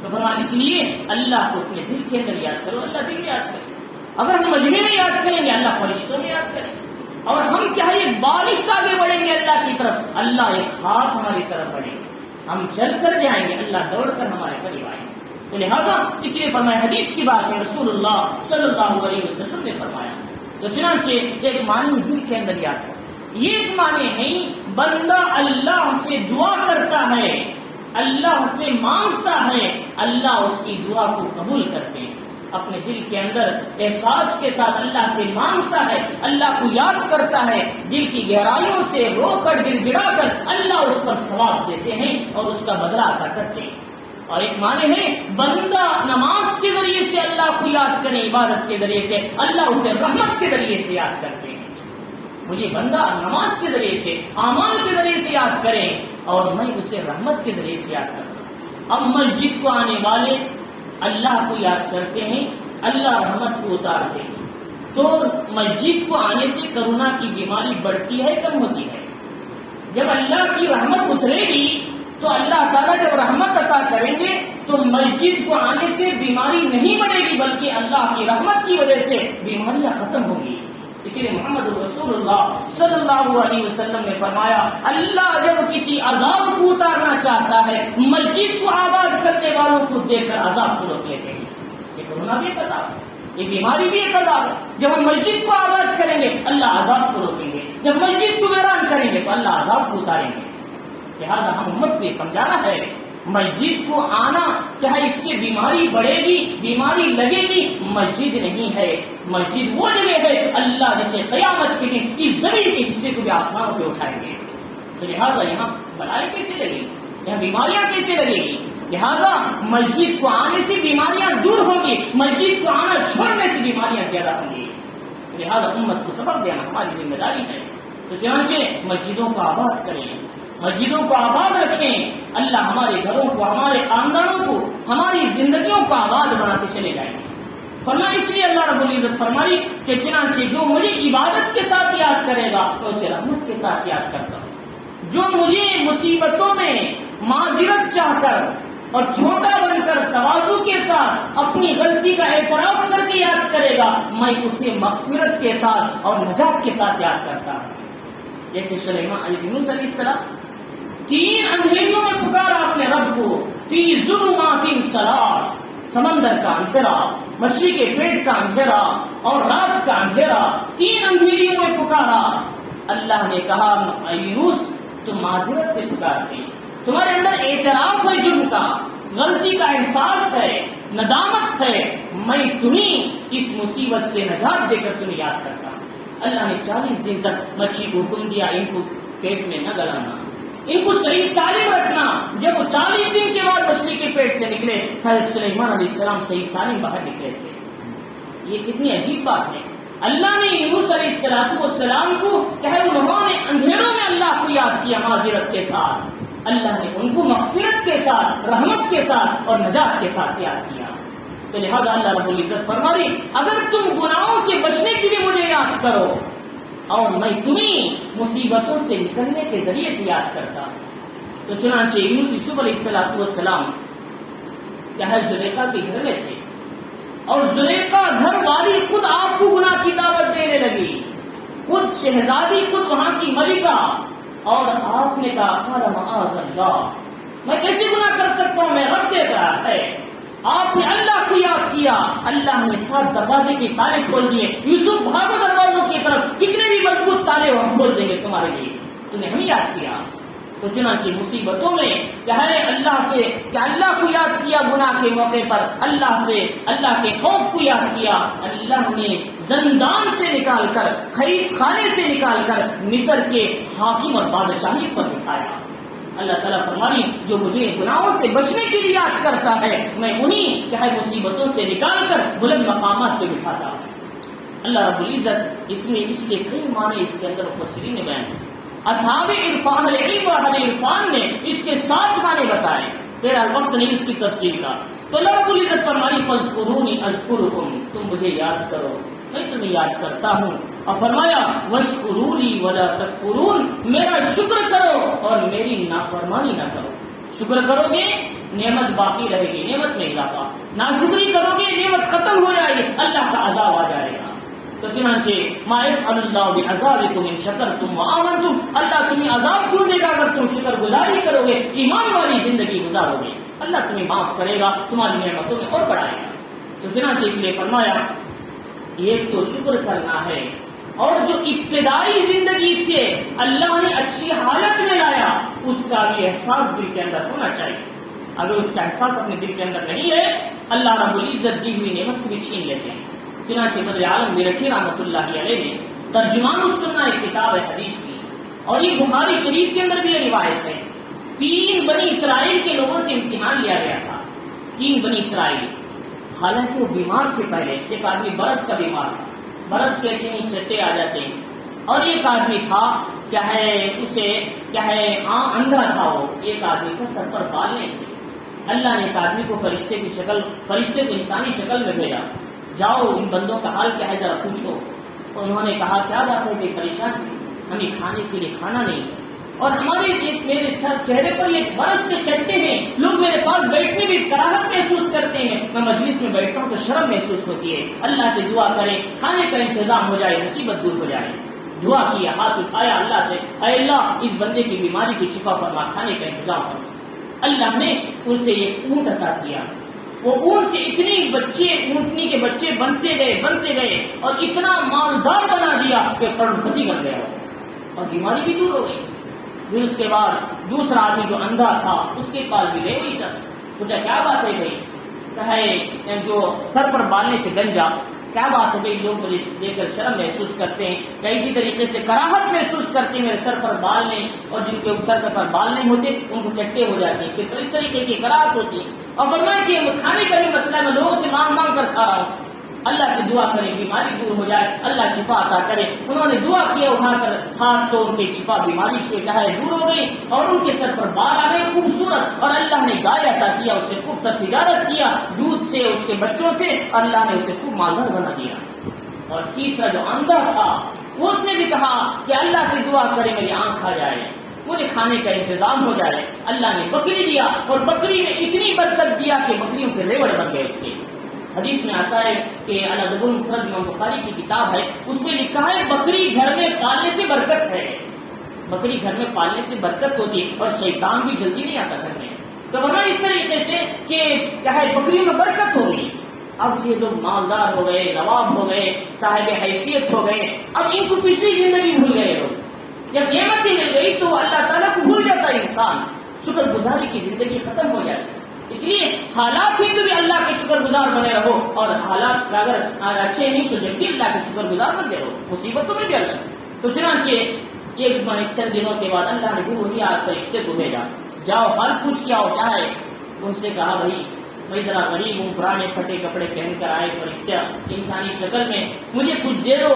تو فرمایا اس لیے اللہ کو اپنے دل کے اندر یاد کرو، اللہ دل میں یاد کرے۔ اگر ہم مجمع میں یاد کریں گے اللہ فرشتوں میں یاد کریں گے، اور ہم کیا ہے ایک بالشت آگے بڑھیں گے اللہ کی طرف، اللہ ایک ہاتھ ہماری طرف بڑھیں گے، ہم چل کر جائیں گے، اللہ دوڑ کر ہمارے قریب آئیں گے۔ تو لہٰذا اس لیے فرمایا حدیث کی بات ہے، رسول اللہ صلی اللہ علیہ وسلم نے فرمایا۔ تو چنانچہ ایک معنی دل کے اندر یاد کرو، یہ ایک معنی ہے بندہ اللہ سے دعا کرتا ہے، اللہ سے مانگتا ہے، اللہ اس کی دعا کو قبول کرتے ہیں، اپنے دل کے اندر احساس کے ساتھ اللہ سے مانگتا ہے، اللہ کو یاد کرتا ہے، دل کی گہرائیوں سے رو کر گڑ گڑا کر اللہ اس پر ثواب دیتے ہیں اور اس کا بدلہ عطا کرتے ہیں۔ اور ایک معنی ہے بندہ نماز کے ذریعے سے اللہ کو یاد کرے، عبادت کے ذریعے سے اللہ اسے رحمت کے ذریعے سے یاد کرتے ہیں۔ مجھے بندہ نماز کے ذریعے سے اعمال کے ذریعے سے یاد کرے اور میں اسے رحمت کے ذریعے سے یاد کرتا ہوں۔ اب مسجد کو آنے والے اللہ کو یاد کرتے ہیں، اللہ رحمت کو اتارتے ہیں، تو مسجد کو آنے سے کرونا کی بیماری بڑھتی ہے کم ہوتی ہے؟ جب اللہ کی رحمت اترے گی تو اللہ تعالیٰ جب رحمت عطا کریں گے تو مسجد کو آنے سے بیماری نہیں بڑھے گی، بلکہ اللہ کی رحمت کی وجہ سے بیماریاں ختم ہوگی۔ اسی لیے محمد رسول اللہ صلی اللہ علیہ وسلم نے فرمایا اللہ جب کسی عذاب کو اتارنا چاہتا ہے مسجد کو آباد کرنے والوں کو دیکھ کر عذاب کو روک لیتے ہیں۔ یہ کورونا بھی ایک عذاب ہے، یہ بیماری بھی ایک عذاب ہے۔ جب ہم مسجد کو آباد کریں گے اللہ عذاب کو روکیں گے، جب مسجد کو ویران کریں گے تو اللہ عذاب کو اتاریں گے۔ لہٰذا ہم امت کو سمجھانا ہے مسجد کو آنا کیا ہے، اس سے بیماری بڑھے گی، بیماری لگے گی، مسجد نہیں ہے۔ مسجد وہ جگہ ہے اللہ جیسے قیامت کے دن اس زمین کے حصے کو بھی آسمانوں پہ اٹھائیں گے۔ تو لہٰذا یہاں بلائیں کیسے لگے گی، یہاں بیماریاں کیسے لگے گی؟ لہٰذا مسجد کو آنے سے بیماریاں دور ہوں گی، مسجد کو آنا چھوڑنے سے بیماریاں زیادہ ہوں گی۔ لہٰذا امت کو سبق دینا ہماری ذمہ داری ہے۔ تو چنانچہ مسجدوں کو آباد کریں، مسجدوں کو آباد رکھیں، اللہ ہمارے گھروں کو، ہمارے خاندانوں کو، ہماری زندگیوں کو آباد بناتے چلے جائیں گے۔ فرمایا اس لیے اللہ رب العزت فرمائی کہ چنانچہ جو مجھے عبادت کے ساتھ یاد کرے گا میں اسے رحمت کے ساتھ یاد کرتا ہوں، جو مجھے مصیبتوں میں معذرت چاہ کر اور چھوٹا بن کر تواضع کے ساتھ اپنی غلطی کا اعتراف کر کے یاد کرے گا میں اسے مغفرت کے ساتھ اور نجات کے ساتھ یاد کرتا ہوں۔ جیسے سلیمان یونس علیہ السلام 3 اندھیریوں میں پکارا اپنے رب کو، فی ظلمات ثلاث، سمندر کا اندھیرا، مچھلی کے پیٹ کا اندھیرا اور رات کا اندھیرا، 3 اندھیریوں میں پکارا۔ اللہ نے کہا یونس تم معذرت سے پکارتے، تمہارے اندر اعتراف ہے، جرم کا، غلطی کا احساس ہے، ندامت ہے، میں تمہیں اس مصیبت سے نجات دے کر تمہیں یاد کرتا ہوں۔ اللہ نے 40 دن تک مچھلی کو حکم دیا ان کو پیٹ میں نہ گلانا، ان کو صحیح سالم رکھنا۔ جب وہ 40 دن کے بعد مچھلی کے پیٹ سے نکلے حضرت سلیمان علیہ السلام صحیح سالم باہر نکلے تھے۔ یہ کتنی عجیب بات ہے، اللہ نے یونس علیہ السلام کو کہے انہوں نے اندھیروں میں اللہ کو یاد کیا معذرت کے ساتھ، اللہ نے ان کو مغفرت کے ساتھ، رحمت کے ساتھ اور نجات کے ساتھ یاد کیا۔ تو لہٰذا اللہ رب العزت فرما رہی اگر تم گناہوں سے بچنے کے لیے مجھے یاد کرو اور میں تمہیں مصیبتوں سے نکلنے کے ذریعے سے یاد کرتا ہوں۔ تو چنانچہ یوسف علیہ السلام کیا ہے زلیخا کے گھر میں تھے اور زلیخا گھر والی خود آپ کو گناہ کی دعوت دینے لگی، خود شہزادی، خود وہاں کی ملکہ، اور آپ نے کہا قال معاذ اللہ، میں کیسے گناہ کر سکتا ہوں، میں رب دیکھ رہا ہے۔ آپ نے اللہ کو یاد کیا، اللہ نے 7 دروازے کے تالے کھول دیے، یوسف بھاگو دروازوں کی طرف، کتنے بھی مضبوط تالے ہو ہم کھول دیں گے تمہارے لیے، تم نے ہمیں یاد کیا۔ تو چنانچہ مصیبتوں میں کیا ہے اللہ سے، کہ اللہ کو یاد کیا گناہ کے موقع پر، اللہ سے اللہ کے خوف کو یاد کیا، اللہ نے زندان سے نکال کر، قید خانے سے نکال کر مصر کے حاکم اور بادشاہی پر بٹھایا۔ اللہ تعالیٰ فرمانی جو مجھے گناہوں سے بچنے کے لیے یاد کرتا ہے میں انہیں کیا ہے مصیبتوں سے نکال کر بلند مقامات پہ بٹھاتا ہوں۔ اللہ رب العزت اس میں اس کے کئی معنی اس کے اندر مفسرین نے بیان اصحاب عرفان علم و اہل عرفان نے اس کے 7 معنی بتائے، میرا وقت نہیں اس کی تفصیل کا. تو اللہ رب العزت فرمائی فاذکرونی اذکرکم، تم مجھے یاد کرو میں تمہیں یاد کرتا ہوں. اور فرمایا واشکرونی ولا تکفرون، میرا شکر کرو اور میری نافرمانی نہ کرو. شکر کرو گے نعمت باقی رہے گی، نعمت میں اضافہ. ناشکری کرو گے نعمت ختم ہو جائے گی، اللہ کا عذاب آ جائے گا. تو چنانچہ ما یفعل اللہ بعذابکم ان شکرتم وآمنتم، اللہ تمہیں عذاب کیوں دے گا اگر تم شکر گزاری کرو گے، ایمان والی زندگی گزارو گے. اللہ تمہیں معاف کرے گا، تمہاری نعمتوں میں اور بڑھائے گا. تو چنانچہ اس لیے فرمایا ایک تو شکر کرنا ہے، اور جو ابتدائی زندگی تھے اللہ نے اچھی حالت میں لایا، اس کا بھی احساس دل کے اندر ہونا چاہیے. اگر اس کا احساس اپنے دل کے اندر نہیں ہے، اللہ رب العزت دی ہوئی نعمت کو بھی چھین لیتے ہیں. چنانچہ بدر عالم میرٹھی رحمۃ اللہ علیہ نے ترجمان السنہ ایک کتاب ہے حدیث کی، اور یہ بخاری شریف کے اندر بھی یہ روایت ہے. 3 بنی اسرائیل کے لوگوں سے امتحان لیا گیا تھا. 3 بنی اسرائیل، حالانکہ وہ بیمار تھے. پہلے ایک آدمی برس کا بیمار تھا، برس کہتے ہیں چٹے آ جاتے ہیں. اور ایک آدمی تھا اندھا تھا. وہ ایک آدمی کا سر پر بال نہیں تھے. اللہ نے ایک آدمی کو فرشتے کو انسانی شکل میں بھیجا، جاؤ ان بندوں کا حال کیا ہے ذرا پوچھو. انہوں نے کہا کیا بات ہے کہ پریشان ہیں، ہمیں کھانے کے لیے کھانا نہیں ہے، اور میرے چہرے پر یہ برس کے چٹے ہیں، لوگ میرے پاس بیٹھنے بھی کراہت محسوس کرتے ہیں، میں مجلس میں بیٹھتا ہوں تو شرم محسوس ہوتی ہے. اللہ سے دعا کریں کھانے کا انتظام ہو جائے، مصیبت دور ہو جائے. دعا کیا، ہاتھ اٹھایا اللہ سے، اے اللہ اس بندے کی بیماری کی شفا فرما، کھانے کا انتظام فرما. اللہ نے ان سے یہ اونٹ عطا کیا. وہ اونٹ سے اتنی اونٹنی کے بچے بنتے گئے اور اتنا مالدار بنا دیا کہ کروڑپتی بن گیا اور بیماری بھی دور ہو گئی. پھر اس کے بعد دوسرا آدمی جو اندھا تھا اس کے پاس بھی گئے، وہی سر پوچھا کیا بات ہے بھائی، کہے جو سر پر بالنے تھے گنجا، کیا بات ہے بھائی، لوگ مجھے دیکھ کر شرم محسوس کرتے ہیں یا اسی طریقے سے کراہت محسوس کرتے ہیں میرے سر پر بال نہیں، اور جن کے سر پر بال نہیں ہوتے ان کو چٹے ہو جاتے ہیں، صرف اس طریقے کی کراہت ہوتی ہے. اور فرمایا کہ کھانے کا بھی مسئلہ میں لوگوں سے مانگ کر کھا رہا ہوں، اللہ سے دعا کریں بیماری دور ہو جائے، اللہ شفا عطا کرے. انہوں نے دعا کیا، اٹھا کر ہاتھ تو ان کی شفا بیماری سے دور ہو گئی، اور ان کے سر پر بال آ گئے خوبصورت، اور اللہ نے گائے عطا کیا، اس سے خوب تجارت کیا دودھ سے، اس کے بچوں سے، اللہ نے اسے خوب مالدار بنا دیا. اور تیسرا جو اندھا تھا وہ اس نے بھی کہا کہ اللہ سے دعا کرے میری آنکھ آ جائے، مجھے کھانے کا انتظام ہو جائے. اللہ نے بکری دیا، اور بکری نے اتنی برکت دیا کہ بکریوں کے ریوڑ بن گئے. اس کے حدیث میں آتا ہے کہ الادب المفرد امام بخاری کی کتاب ہے، اس میں لکھا ہے بکری گھر میں پالنے سے برکت ہے. بکری گھر میں پالنے سے برکت ہوتی ہے، اور شیطان بھی جلدی نہیں آتا گھر میں. تو ورنہ اس طریقے سے کہ کیا ہے بکریوں میں برکت ہو گئی. اب یہ لوگ مالدار ہو گئے، نواب ہو گئے، صاحب حیثیت ہو گئے. اب ان کو پچھلی زندگی بھول گئے لوگ. جب نعمت مل گئی تو اللہ تعالیٰ کو بھول جاتا ہے انسان، شکر گزاری کی زندگی ختم ہو جاتی. اس لیے حالات ہی تو بھی اللہ کے شکر گزار بنے رہو، اور حالات اگر اچھے نہیں تو جب بھی اللہ کے شکر گزار بنتے رہو، مصیبتوں میں بھی اللہ. تو چنانچہ ایک چند دنوں کے بعد اللہ نے وہی فرشتے کو بھیجا، جاؤ حل پوچھ کے آؤ کیا ہے. ان سے کہا بھائی میں ذرا غریب ہوں، پرانے پھٹے کپڑے پہن کر آئے فرشتہ انسانی شکل میں، مجھے کچھ دے دو.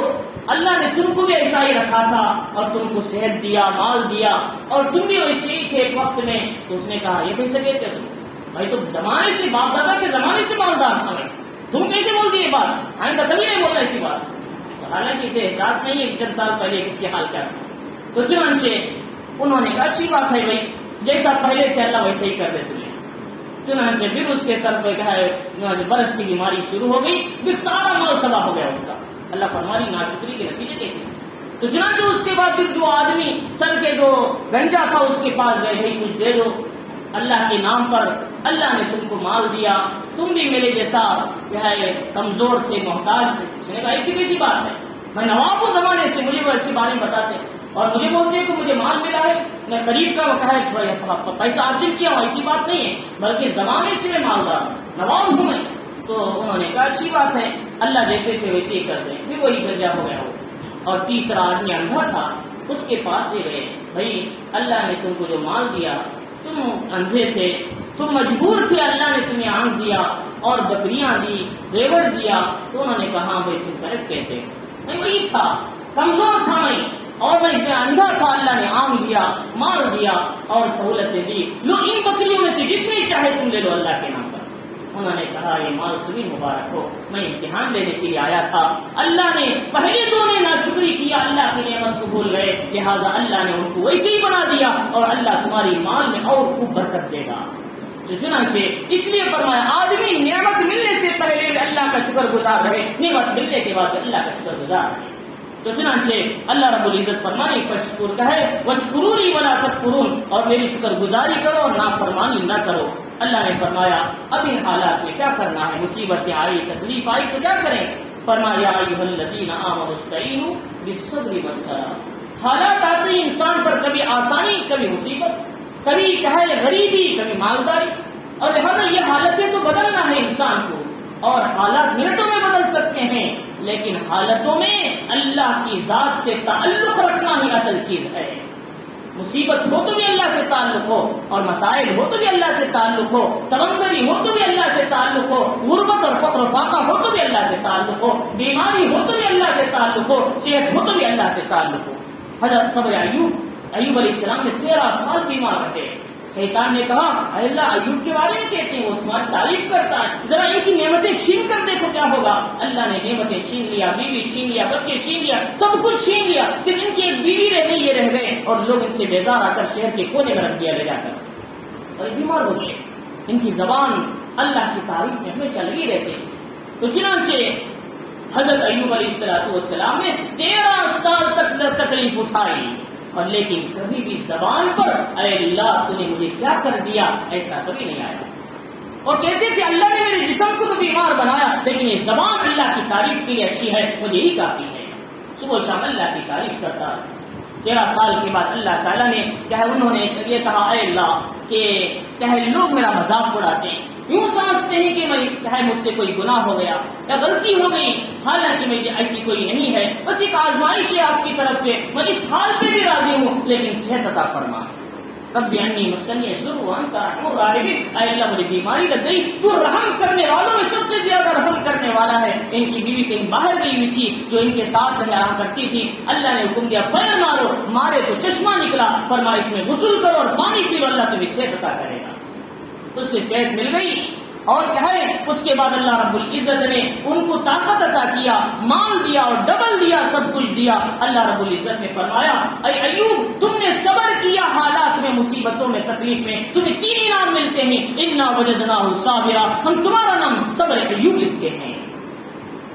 اللہ نے تم کو بھی ایسا ہی رکھا تھا، اور تم کو صحت دیا، مال دیا، اور تم بھی ویسے ہی تھے ایک وقت میں. تو اس نے کہا یہ کیسے کہتے تم بھائی، تو زمانے سے باپ دادا کے زمانے سے مالدار تھا میں، تم کیسے بول دی یہ بات، آئندہ کبھی نہیں بولنا ایسی بات. حالانکہ اسے احساس نہیں ہے کہ چند سال پہلے کس کے حال کیا تھا. تو چنانچہ انہوں نے کہا اچھی بات ہے بھائی، جیسا پہلے تھے اللہ ویسے ہی کر دے تمہیں. چنانچہ پھر اس کے سر پہ کیا ہے برس کی بیماری شروع ہو گئی، پھر سارا مال تباہ ہو گیا اس کا. اللہ فرمانی ناشکری کے نتیجے کیسے. تو چنانچہ اس کے بعد پھر جو آدمی سر کے جو گنجا تھا اس کے پاس گئے، بھائی کچھ دے دو اللہ کے نام پر، اللہ نے تم کو مال دیا، تم بھی میرے جیسا کمزور تھے، محتاج تھے. اس نے کہا ایسی کیسی بات ہے، میں نواب ہوں زمانے سے، مجھے وہ اچھے بارے میں بتاتے اور مجھے بولتے ہیں کہ مجھے مال ملا ہے، میں قریب کا پیسہ حاصل کیا ہوں، ایسی بات نہیں ہے، بلکہ زمانے سے میں مالدار ہوں، نواب ہوں میں. تو انہوں نے کہا اچھی بات ہے، اللہ جیسے تھے ویسے ہی کر دیں. پھر وہی گنجا ہو گیا. اور تیسرا آدمی اندھا تھا، اس کے پاس ہی گئے، بھائی اللہ نے تم کو جو مال دیا، تم اندھے تھے، تم مجبور تھے، اللہ نے تمہیں آنکھ دیا اور بکریاں دی، ریوڑ دیا. تو انہوں نے کہا بھائی تم کریکٹ کہتے، میں وہی تھا، کمزور تھا میں، اور میں اندھا تھا، اللہ نے آم دیا، مال دیا اور سہولتیں دی، لو ان بکریوں میں سے جتنی چاہے تم لے لو اللہ کے نام پر۔ انہوں نے کہا یہ مال تمہیں مبارک ہو، میں امتحان لینے کے لیے آیا تھا، اللہ نے پہلے دو نے ناشکری کیا، اللہ کی نعمت کو بھول گئے، لہٰذا اللہ نے ان کو ویسے ہی بنا دیا اور اللہ تمہاری مال میں اور خوب برکت دے گا۔ تو چنانچہ اس لیے فرمایا آدمی نعمت ملنے سے پہلے بھی اللہ کا شکر گزار رہے، نعمت ملنے کے بعد اللہ کا شکر گزار رہے۔ تو چنانچہ اللہ رب العزت فرمانے فشکر کہے وشکرولی ولا تکفرون، اور میری شکر گزاری کرو اور نافرمانی نہ کرو۔ اللہ نے فرمایا اب ان حالات میں کیا کرنا ہے، مصیبتیں آئی، تکلیف آئی تو کیا کریں؟ فرمایا ایھا الذین آمنوا استعینوا بالصبر والصلاۃ۔ حالات آتی انسان پر، کبھی آسانی کبھی مصیبت، کبھی کہے غریبی کبھی مالداری، اور لہٰذا یہ حالتیں تو بدلنا ہے انسان کو، اور حالات منٹوں میں بدل سکتے ہیں، لیکن حالتوں میں اللہ کی ذات سے تعلق رکھنا ہی اصل چیز ہے۔ مصیبت ہو تو بھی اللہ سے تعلق ہو، اور مسائل ہو تو بھی اللہ سے تعلق ہو، تمنگری ہو تو بھی اللہ سے تعلق ہو، غربت اور فقر و فاقہ ہو تو بھی اللہ سے تعلق ہو، بیماری ہو تو بھی اللہ سے تعلق ہو، صحت ہو تو بھی اللہ سے تعلق ہو۔ حضرت صبر ایوب علیہ السلام نے 13 سال بیمار رہے۔ شیطان نے کہا اے اللہ ایوب کے بارے میں کہتے ہیں وہ تمہاری تعریف کرتا ہے، ذرا ان کی نعمتیں چھین کر دیکھو کیا ہوگا۔ اللہ نے نعمتیں چھین لیا، بیوی چھین لیا، بچے چھین لیا، سب کچھ چھین لیا، پھر ان کی ایک بیوی رہ گئی، یہ رہ گئے، اور لوگ ان سے بیزار آ کر شہر کے کونے میں رکھ دیا لے جا کر، اور بیمار ہو گئے۔ ان کی زبان اللہ کی تعریف میں ہمیشہ لگی رہتی تھی۔ تو چنانچہ حضرت ایوب علیہ السلام نے 13 سال تک تکلیف اٹھائی، اور لیکن کبھی بھی زبان پر اے اللہ تو نے مجھے کیا کر دیا ایسا کبھی نہیں آیا، اور کہتے تھے اللہ نے میرے جسم کو تو بیمار بنایا لیکن یہ زبان اللہ کی تعریف کے لیے اچھی ہے، مجھے یہی کافی ہے، صبح شام اللہ کی تعریف کرتا۔ 13 سال کے بعد اللہ تعالیٰ نے انہوں نے یہ کہا اے اللہ کہ لوگ میرا مذاق اڑاتے ہیں، یوں سمجھتے ہیں کہ میں مجھ سے کوئی گناہ ہو گیا یا غلطی ہو گئی، حالانکہ مجھے ایسی کوئی نہیں ہے، بس ایک آزمائش ہے آپ کی طرف سے، میں اس حال پہ بھی راضی ہوں لیکن صحت عطا فرما۔ رب انی مسنی الضر وانت ارحم الراحمین، اے اللہ مجھے بیماری لگ گئی، تو رحم کرنے والوں میں سب سے زیادہ رحم کرنے والا ہے۔ ان کی بیوی کہیں باہر گئی ہوئی تھی جو ان کے ساتھ رہا کرتی تھی، اللہ نے حکم دیا پیر مارو، مارے تو چشمہ نکلا، فرمایا اس میں غسل کرو اور پانی پیو، اللہ تمہیں صحت عطا کرے گا۔ اس سے صحت مل گئی، اور کہے اس کے بعد اللہ رب العزت نے ان کو طاقت عطا کیا، مال دیا اور ڈبل دیا، سب کچھ دیا۔ اللہ رب العزت نے فرمایا اے ایوب تم نے صبر کیا حالات میں، مصیبتوں میں، تکلیف میں، تمہیں 3 انعام ملتے ہیں، انا وجدناہ صابرا، ہم تمہارا نام صبر ایوب لکھتے ہیں،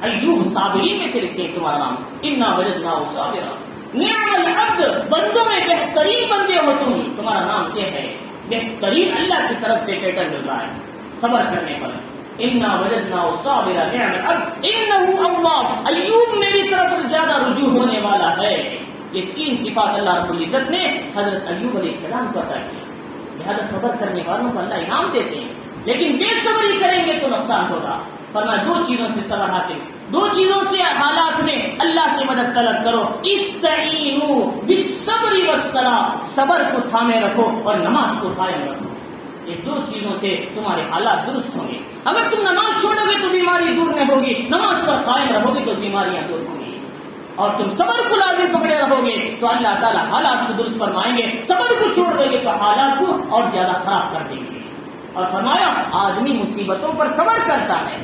ایوب صابرین میں سے لکھتے ہیں تمہارا نام، انا وجدناہ صابرا، نعم العبد، بندوں میں بہترین بندے ہو تم، تمہارا نام یہ ہے، بہترین اللہ کی طرف سے ٹائٹل مل رہا ہے صبر کرنے پر۔ انا وجدناه صابرا نعم العبد انه اواب، ایوب میری طرف زیادہ رجوع ہونے والا ہے۔ یہ 3 صفات اللہ رب العزت نے حضرت ایوب علیہ السلام کو عطا کی، لہذا صبر کرنے والوں کو اللہ انعام دیتے ہیں، لیکن بے صبری کریں گے تو نقصان ہوگا۔ فرمایا 2 چیزوں سے صبر حاصل، 2 چیزوں سے حالات میں اللہ سے مدد طلب کرو، استعینوا بالصبر والصلاۃ، صبر کو تھامے رکھو اور نماز کو قائم رکھو، یہ 2 چیزوں سے تمہارے حالات درست ہوں گے۔ اگر تم نماز چھوڑو گے تو بیماری دور نہیں ہوگی، نماز پر قائم رہو گے تو بیماریاں دور ہوں گی، اور تم صبر کو لازم پکڑے رہو گے تو اللہ تعالیٰ حالات کو درست فرمائیں گے، صبر کو چھوڑ دیں گے تو حالات کو اور زیادہ خراب کر دیں گے۔ اور فرمایا آدمی مصیبتوں پر صبر کرتا ہے،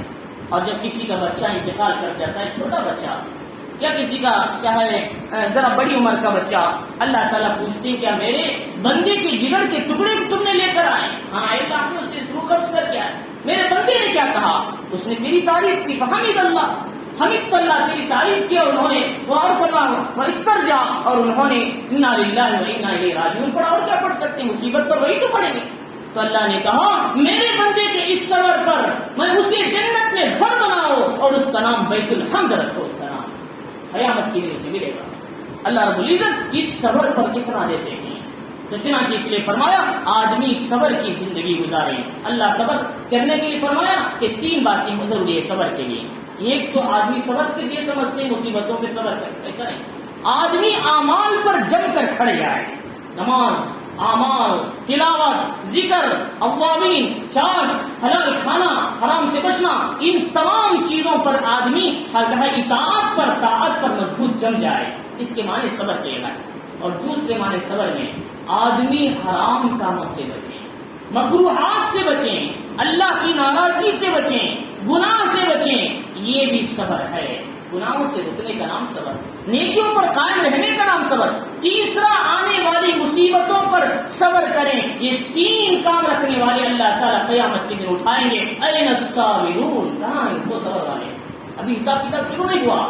اور جب کسی کا بچہ انتقال کر جاتا ہے، چھوٹا بچہ یا کسی کا ذرا بڑی عمر کا بچہ، اللہ تعالیٰ پوچھتے ہیں کیا میرے بندے کے جگر کے ٹکڑے تم نے لے کر آئے؟ ہاں اللہ آپ نے اسے روح قبض کر کے آئے، میرے بندے نے کیا کہا؟ اس نے تیری تعریف کی، فحمد اللہ، حمید اللہ، تیری تعریف کی، اور انہوں نے وہ اور فرمایا استرجا، اور انہوں نے انا للہ و انا الیہ راجعون پڑھا، اور کیا پڑھ سکتے ہیں، مصیبت پر وہی تو پڑھیں گے۔ تو اللہ نے کہا میرے بندے کے اس صبر پر میں اسے جنت میں گھر بناؤ اور اس کا نام بیت الحمد رکھو، اس کا نام قیامت کے لیے اسے ملے گا۔ اللہ رب العزت اس صبر پر اتنا دیتے ہیں، تو چنانچہ اس لیے فرمایا آدمی صبر کی زندگی گزارے۔ اللہ صبر کرنے کے لیے فرمایا کہ 3 باتیں ضروری ہے صبر کے لیے۔ ایک تو آدمی صبر سے یہ سمجھتے ہیں مصیبتوں پہ صبر کرے، ایسا نہیں، آدمی اعمال پر جم کر کھڑے جائے، نماز، اعمال، تلاوت، ذکر، اوابین، چاش، حلال کھانا، حرام سے بچنا، ان تمام چیزوں پر آدمی اطاعت پر، طاعت پر مضبوط جم جائے، اس کے معنی صبر کیے گا. اور دوسرے معنی صبر میں آدمی حرام کاموں سے بچیں، مکروہات سے بچیں، اللہ کی ناراضگی سے بچیں، گناہ سے بچیں، یہ بھی صبر ہے. گناہوں سے رکنے کا نام صبر، نیکیوں پر قائم رہنے کا نام صبر. تیسرا آنے والی مصیبتوں پر صبر کریں. یہ تین کام رکھنے والے اللہ تعالیٰ قیامت کے دن اٹھائیں گے. این الصابرون، کہاں ہیں وہ صبر والے؟ ابھی حساب کتاب شروع نہیں ہوا.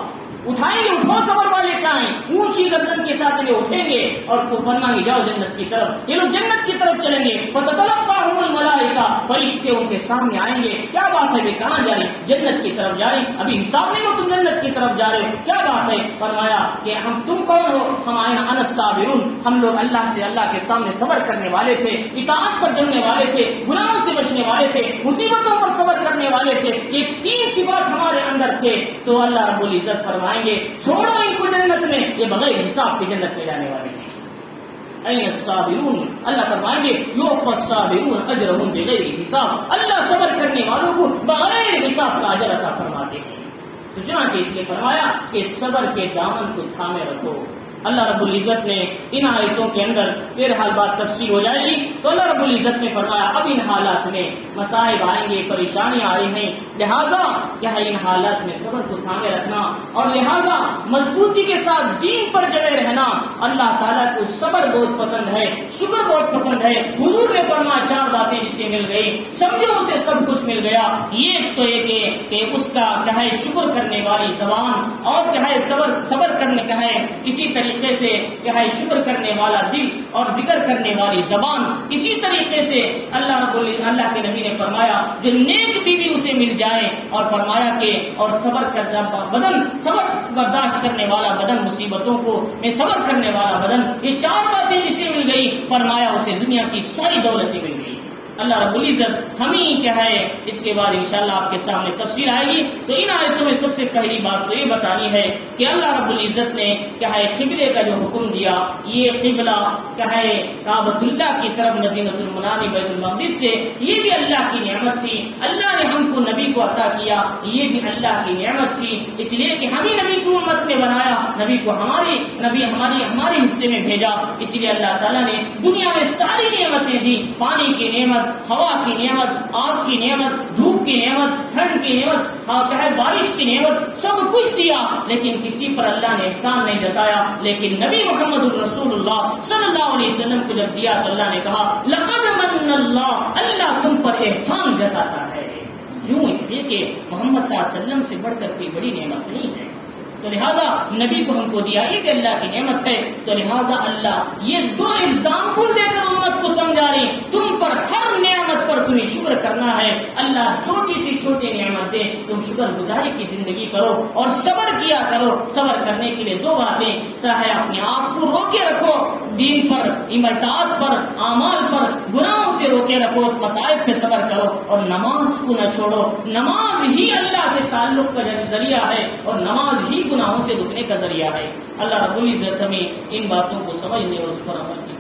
اٹھائیں گے، اٹھو صبر والے کہاں ہیں؟ اونچی گردن کے ساتھ انہیں اٹھیں گے اور فرمائیں گے جاؤ جنت کی طرف. یہ لوگ جنت کی طرف چلیں گے. فتتلقاہم الملائکہ، فرشتے ان کے سامنے آئیں گے. کیا بات ہے، کہاں جا رہے ہیں؟ جنت کی طرف جا رہے ہیں. ابھی حساب نہیں ہو، تم جنت کی طرف جا رہے ہو، کیا بات ہے؟ فرمایا کہ ہم تم کون ہو؟ ہم انا الصابرون، ہم لوگ اللہ سے اللہ کے سامنے صبر کرنے والے تھے، اطاعت پر چلنے والے تھے، گناہوں سے بچنے والے تھے، مصیبتوں پر صبر کرنے والے تھے. یہ تین صفات ہمارے اندر تھے. تو اللہ رب العزت فرمائیں گے چھوڑو ان کو جنت میں، یہ بغیر حساب کے جنت میں جانے والے ہیں. این الصابرون، اللہ فرمائیں گے یوفی الصابرون اجرهم بغیر حساب، اللہ صبر کرنے والوں کو بغیر حساب کا اجر عطا فرماتے ہیں. تو چنانچہ اس لیے فرمایا کہ صبر کے دامن کو تھامے رکھو. اللہ رب العزت نے ان آیتوں کے اندر بہرحال بات تفصیل ہو جائے گی. تو اللہ رب العزت نے فرمایا اب ان حالات میں مصائب آئیں گے، پریشانیاں آئی ہیں، لہذا کیا ہے ان حالات میں صبر کو تھامے رکھنا اور لہذا مضبوطی کے ساتھ دین پر جمے رہنا. اللہ تعالیٰ کو صبر بہت پسند ہے، شکر بہت پسند ہے. حضور نے فرمایا چار باتیں جسے مل گئی سمجھو اسے سب کچھ مل گیا. یہ تو ایک کہ اس کا کیا ہے شکر کرنے والی زبان، اور کیا ہے صبر کرنے کا ہے اسی طریقے سے کیا ہے شکر کرنے والا دل اور ذکر کرنے والی زبان. اسی طریقے سے اللہ کے نبی نے فرمایا جو نیک بیوی اسے مل جائے، اور فرمایا کہ اور صبر کر بدن، صبر برداشت کرنے والا بدن، مصیبتوں کو میں صبر کرنے والا بدن، یہ چار باتیں جسے مل گئی فرمایا اسے دنیا کی ساری دولتیں مل گئی. اللہ رب العزت ہمیں کیا ہے اس کے بعد انشاءاللہ آپ کے سامنے تفصیل آئے گی. تو ان آیتوں میں سب سے پہلی بات تو یہ بتانی ہے کہ اللہ رب العزت نے کیا ہے قبلے کا جو حکم دیا، یہ قبلہ کیا ہے کعبۃ اللہ کی طرف مدینۃ المنورہ بیت المقدس سے، یہ بھی اللہ کی نعمت تھی. اللہ نے ہم کو نبی کو عطا کیا، یہ بھی اللہ کی نعمت تھی. اس لیے کہ ہمیں نبی کو امت میں بنایا، نبی کو ہمارے حصے میں بھیجا. اس لیے اللہ تعالیٰ نے دنیا میں ساری نعمتیں دی، پانی کی نعمت، ہوا کی نعمت، آگ کی نعمت، دھوپ کی نعمت، ٹھنڈ کی نعمت، بارش کی نعمت، سب کچھ دیا. لیکن کسی پر اللہ نے احسان نہیں جتایا. لیکن نبی محمد الرسول اللہ صلی اللہ علیہ وسلم کو جب دیا تو اللہ نے کہا لقد من اللہ، اللہ تم پر احسان جتاتا ہے. کیوں؟ اس لیے کہ محمد صلی اللہ علیہ وسلم سے بڑھ کر کوئی بڑی نعمت نہیں ہے. تو لہٰذا نبی کو ہم کو دیا، یہ کہ اللہ کی نعمت ہے. تو لہٰذا اللہ یہ دو ایگزامپل دے کر امت کو سمجھا رہی تم پر ہر نعمت پر تمہیں شکر کرنا ہے. اللہ چھوٹی سی چھوٹی نعمت دے، تم شکر گزاری کی زندگی کرو اور صبر کیا کرو. صبر کرنے کے لیے دو باتیں، ہے اپنے آپ کو روکے رکھو دین پر، اطاعت پر، اعمال پر، گناہوں سے روکے رکھو، اس مصائب پہ صبر کرو، اور نماز کو نہ چھوڑو. نماز ہی اللہ سے تعلق کا ذریعہ ہے اور نماز ہی گناہوں سے رکنے کا ذریعہ ہے. اللہ رب العزت ہمیں ان باتوں کو سمجھنے اور اس پر عمل کی